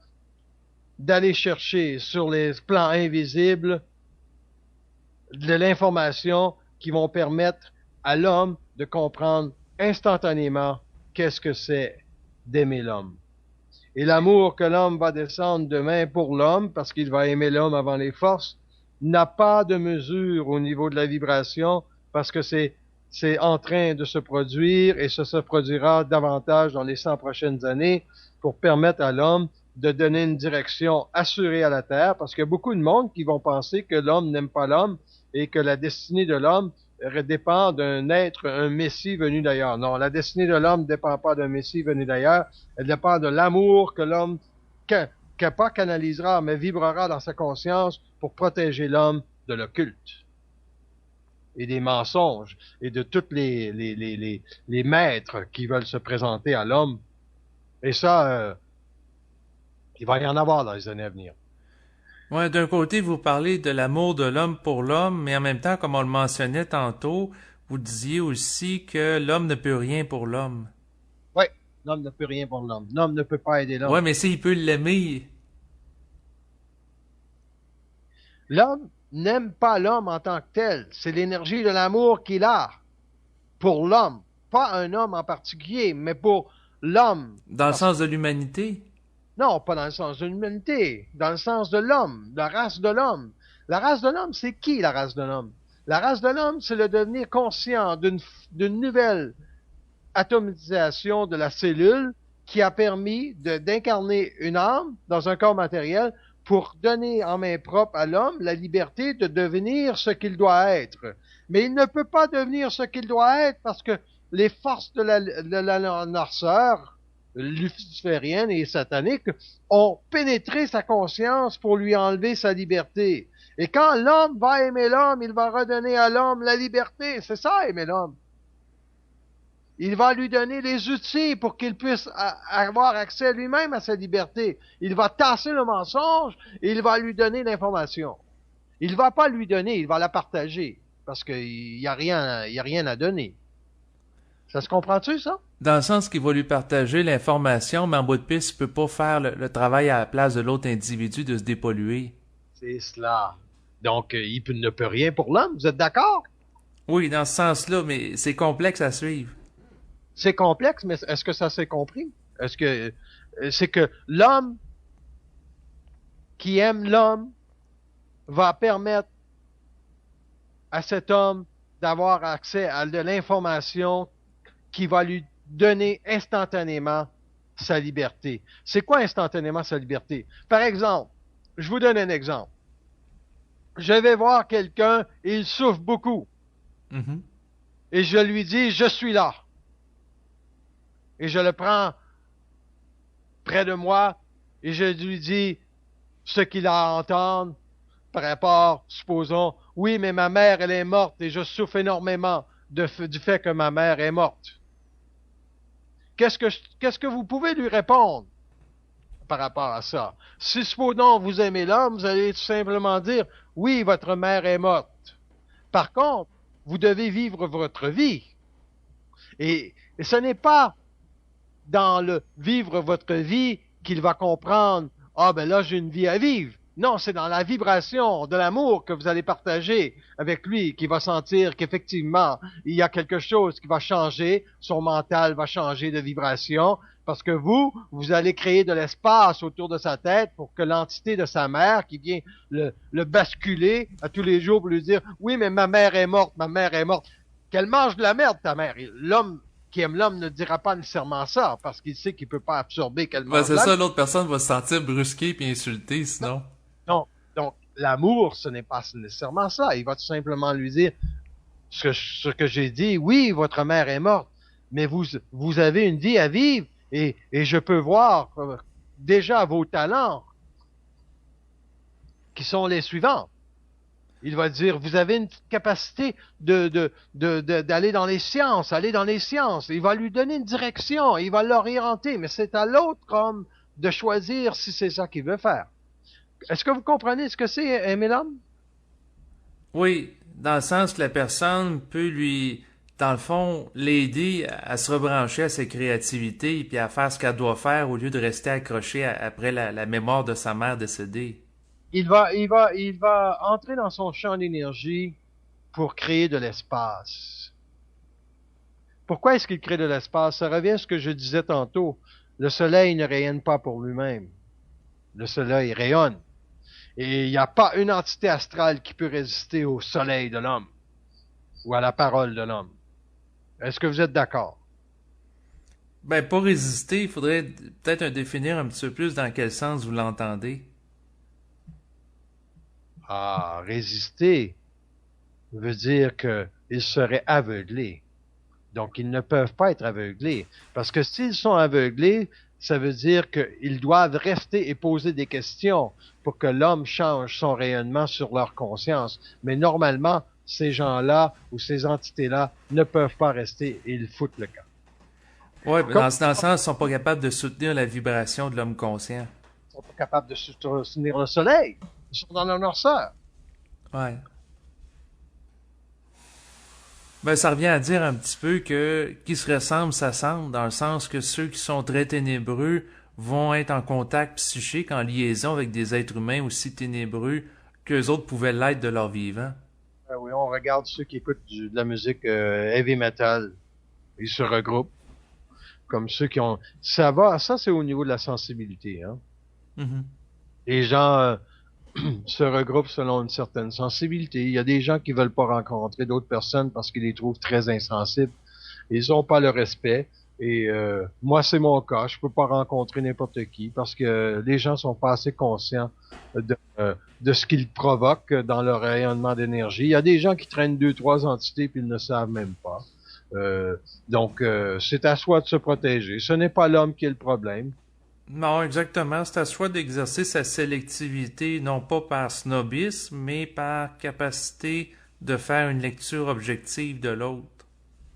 d'aller chercher sur les plans invisibles de l'information qui vont permettre à l'homme de comprendre instantanément qu'est-ce que c'est d'aimer l'homme. Et l'amour que l'homme va descendre demain pour l'homme, parce qu'il va aimer l'homme avant les forces, n'a pas de mesure au niveau de la vibration, parce que c'est en train de se produire et ça se produira davantage dans les 100 prochaines années pour permettre à l'homme de donner une direction assurée à la Terre, parce qu'il y a beaucoup de monde qui vont penser que l'homme n'aime pas l'homme et que la destinée de l'homme dépend d'un être, un messie venu d'ailleurs. Non, la destinée de l'homme ne dépend pas d'un messie venu d'ailleurs, elle dépend de l'amour que l'homme, que pas canalisera, mais vibrera dans sa conscience pour protéger l'homme de l'occulte et des mensonges et de tous les maîtres qui veulent se présenter à l'homme. Et ça, il va y en avoir dans les années à venir. Ouais, d'un côté, vous parlez de l'amour de l'homme pour l'homme, mais en même temps, comme on le mentionnait tantôt, vous disiez aussi que l'homme ne peut rien pour l'homme. Oui, l'homme ne peut rien pour l'homme. L'homme ne peut pas aider l'homme. Ouais, mais s'il peut l'aimer. L'homme n'aime pas l'homme en tant que tel. C'est l'énergie de l'amour qu'il a pour l'homme. Pas un homme en particulier, mais pour l'homme. Dans le sens de l'humanité? Non, pas dans le sens de l'humanité, dans le sens de l'homme, la race de l'homme. La race de l'homme, c'est qui la race de l'homme? La race de l'homme, c'est le devenir conscient d'une nouvelle atomisation de la cellule qui a permis d'incarner une âme dans un corps matériel pour donner en main propre à l'homme la liberté de devenir ce qu'il doit être. Mais il ne peut pas devenir ce qu'il doit être parce que les forces de la noirceur, luciférienne et satanique, ont pénétré sa conscience pour lui enlever sa liberté. Et quand l'homme va aimer l'homme, il va redonner à l'homme la liberté. C'est ça, aimer l'homme. Il va lui donner les outils pour qu'il puisse avoir accès lui-même à sa liberté. Il va tasser le mensonge et il va lui donner l'information. Il va pas lui donner, il va la partager. Parce qu'il y a rien à donner. Ça se comprend-tu, ça? Dans le sens qu'il va lui partager l'information, mais en bout de piste, il peut pas faire le travail à la place de l'autre individu de se dépolluer. C'est cela. Donc, ne peut rien pour l'homme, vous êtes d'accord? Oui, dans ce sens-là, mais c'est complexe à suivre. C'est complexe, mais est-ce que ça s'est compris? Est-ce que c'est que l'homme qui aime l'homme va permettre à cet homme d'avoir accès à de l'information qui va lui donner instantanément sa liberté. C'est quoi instantanément sa liberté? Par exemple, je vous donne un exemple. Je vais voir quelqu'un et il souffre beaucoup. Mm-hmm. Et je lui dis, je suis là. Et je le prends près de moi et je lui dis ce qu'il a à entendre par rapport, supposons, oui, mais ma mère, elle est morte et je souffre énormément du fait que ma mère est morte. Qu'est-ce que vous pouvez lui répondre par rapport à ça? Si, supposons, vous aimez l'homme, vous allez tout simplement dire, oui, votre mère est morte. Par contre, vous devez vivre votre vie. Et ce n'est pas dans le vivre votre vie qu'il va comprendre, ah ben là, j'ai une vie à vivre. Non, c'est dans la vibration de l'amour que vous allez partager avec lui qu'il va sentir qu'effectivement, il y a quelque chose qui va changer, son mental va changer de vibration, parce que vous allez créer de l'espace autour de sa tête pour que l'entité de sa mère qui vient le basculer à tous les jours pour lui dire, oui, mais ma mère est morte, qu'elle mange de la merde, ta mère. L'homme qui aime l'homme ne dira pas nécessairement ça, parce qu'il sait qu'il peut pas absorber qu'elle mange Ben, c'est ça, l'autre personne va se sentir brusquée puis insultée, sinon. Non. Donc, l'amour, ce n'est pas nécessairement ça. Il va tout simplement lui dire ce que j'ai dit. Oui, votre mère est morte, mais vous avez une vie à vivre et je peux voir déjà vos talents qui sont les suivants. Il va dire, vous avez une capacité d'aller dans les sciences, aller dans les sciences. Il va lui donner une direction, il va l'orienter, mais c'est à l'autre homme de choisir si c'est ça qu'il veut faire. Est-ce que vous comprenez ce que c'est aimer l'homme? Oui, dans le sens que la personne peut lui, dans le fond, l'aider à se rebrancher à sa créativité puis à faire ce qu'elle doit faire au lieu de rester accrochée après la mémoire de sa mère décédée. Il va entrer dans son champ d'énergie pour créer de l'espace. Pourquoi est-ce qu'il crée de l'espace? Ça revient à ce que je disais tantôt. Le soleil ne rayonne pas pour lui-même. Le soleil rayonne. Et il n'y a pas une entité astrale qui peut résister au soleil de l'homme ou à la parole de l'homme. Est-ce que vous êtes d'accord? Ben, pour résister, il faudrait peut-être définir un petit peu plus dans quel sens vous l'entendez. Ah, résister veut dire qu'ils seraient aveuglés. Donc, ils ne peuvent pas être aveuglés. Parce que s'ils sont aveuglés, ça veut dire qu'ils doivent rester et poser des questions pour que l'homme change son rayonnement sur leur conscience. Mais normalement, ces gens-là ou ces entités-là ne peuvent pas rester et ils foutent le camp. Oui, dans le sens, ils ne sont pas capables de soutenir la vibration de l'homme conscient. Ils sont pas capables de soutenir le soleil. Le Ils sont dans la noirceur. Ouais. Ben, ça revient à dire un petit peu que qui se ressemble s'assemble, dans le sens que ceux qui sont très ténébreux vont être en contact psychique, en liaison avec des êtres humains aussi ténébreux qu'eux autres pouvaient l'être de leur vivant. Ah oui, on regarde ceux qui écoutent de la musique heavy metal. Ils se regroupent comme ceux qui ont... ça c'est au niveau de la sensibilité, hein. Mhm. Les gens se regroupent selon une certaine sensibilité. Il y a des gens qui veulent pas rencontrer d'autres personnes parce qu'ils les trouvent très insensibles. Ils ont pas le respect. Et moi, c'est mon cas. Je peux pas rencontrer n'importe qui parce que les gens sont pas assez conscients de ce qu'ils provoquent dans leur rayonnement d'énergie. Il y a des gens qui traînent 2, 3 entités puis ils ne savent même pas. Donc, c'est à soi de se protéger. Ce n'est pas l'homme qui est le problème. Non, exactement. C'est à soi d'exercer sa sélectivité, non pas par snobisme, mais par capacité de faire une lecture objective de l'autre.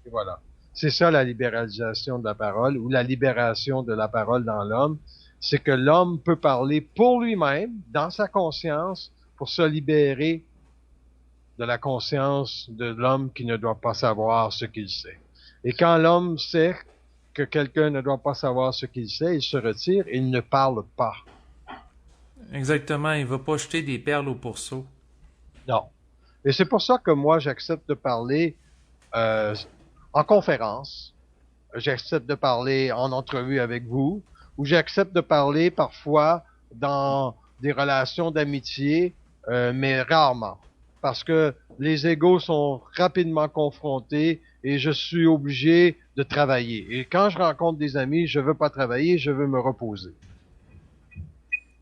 Et voilà. C'est ça la libéralisation de la parole ou la libération de la parole dans l'homme. C'est que l'homme peut parler pour lui-même, dans sa conscience, pour se libérer de la conscience de l'homme qui ne doit pas savoir ce qu'il sait. Et quand l'homme sait que quelqu'un ne doit pas savoir ce qu'il sait, il se retire et il ne parle pas. Exactement, il va pas jeter des perles au pourceau. Non. Et c'est pour ça que moi, j'accepte de parler euh, en conférence, j'accepte de parler en entrevue avec vous, ou j'accepte de parler parfois dans des relations d'amitié, mais rarement. Parce que les égos sont rapidement confrontés et je suis obligé de travailler. Et quand je rencontre des amis, je veux pas travailler, je veux me reposer.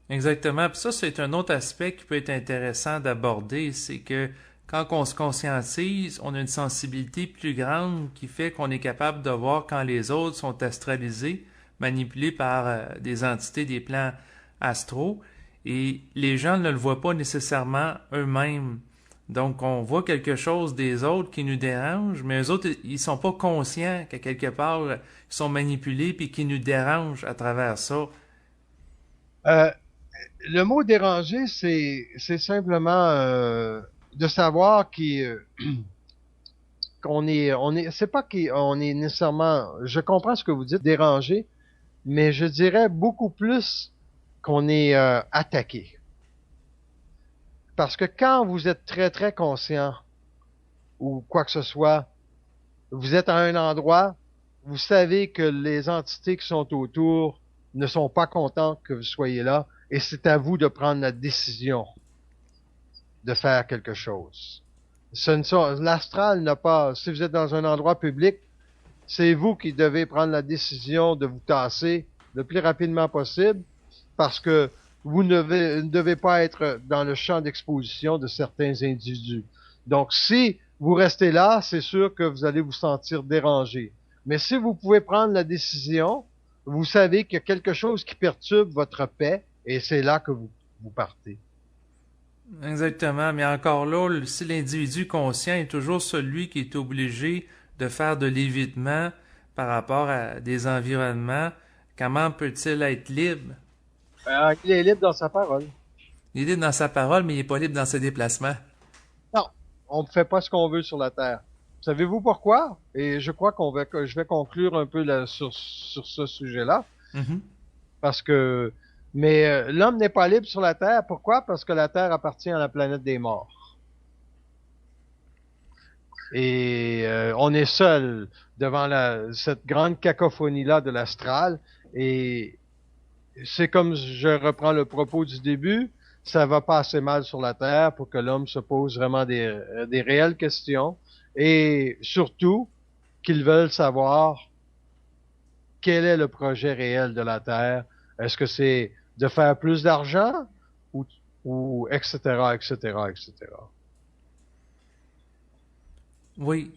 Exactement. Puis ça, c'est un autre aspect qui peut être intéressant d'aborder, c'est que quand on se conscientise, on a une sensibilité plus grande qui fait qu'on est capable de voir quand les autres sont astralisés, manipulés par des entités des plans astraux, et les gens ne le voient pas nécessairement eux-mêmes. Donc, on voit quelque chose des autres qui nous dérange, mais eux autres, ils sont pas conscients qu'à quelque part, ils sont manipulés puis qu'ils nous dérangent à travers ça. Euh, le mot déranger, c'est simplement de savoir qu'on est c'est pas qu'on est nécessairement, je comprends ce que vous dites, dérangé, mais je dirais beaucoup plus qu'on est attaqué. Parce que quand vous êtes très très conscient ou quoi que ce soit, vous êtes à un endroit, vous savez que les entités qui sont autour ne sont pas contentes que vous soyez là, et c'est à vous de prendre la décision de faire quelque chose. L'astral n'a pas, si vous êtes dans un endroit public, c'est vous qui devez prendre la décision de vous tasser le plus rapidement possible parce que vous ne devez pas être dans le champ d'exposition de certains individus. Donc, si vous restez là, c'est sûr que vous allez vous sentir dérangé. Mais si vous pouvez prendre la décision, vous savez qu'il y a quelque chose qui perturbe votre paix et c'est là que vous partez. Exactement, mais encore là, si l'individu conscient est toujours celui qui est obligé de faire de l'évitement par rapport à des environnements, comment peut-il être libre? Il est libre dans sa parole. Il est libre dans sa parole, mais il n'est pas libre dans ses déplacements. Non, on ne fait pas ce qu'on veut sur la Terre. Savez-vous pourquoi? Et je crois que je vais conclure un peu sur ce sujet-là. Mhm. Parce que, mais l'homme n'est pas libre sur la Terre. Pourquoi? Parce que la Terre appartient à la planète des morts. Et on est seul devant cette grande cacophonie-là de l'astral. Et c'est comme je reprends le propos du début, ça va pas assez mal sur la Terre pour que l'homme se pose vraiment des réelles questions. Et surtout, qu'ils veulent savoir quel est le projet réel de la Terre. Est-ce que c'est de faire plus d'argent ou etc., etc., etc. Oui.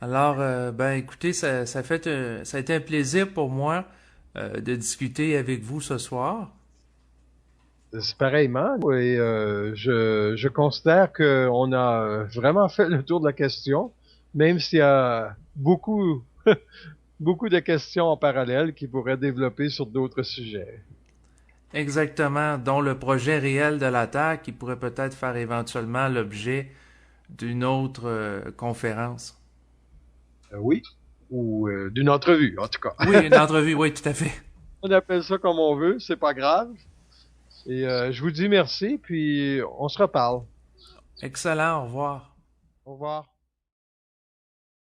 Alors, ben écoutez, ça a été un plaisir pour moi de discuter avec vous ce soir. C'est pareillement. Et je considère qu'on a vraiment fait le tour de la question, même s'il y a beaucoup, beaucoup de questions en parallèle qui pourraient développer sur d'autres sujets. Exactement, dont le projet réel de la Terre qui pourrait peut-être faire éventuellement l'objet d'une autre conférence. Oui, ou d'une entrevue, en tout cas. Oui, une entrevue, oui, tout à fait. On appelle ça comme on veut, c'est pas grave. Et je vous dis merci, puis on se reparle. Excellent, au revoir. Au revoir.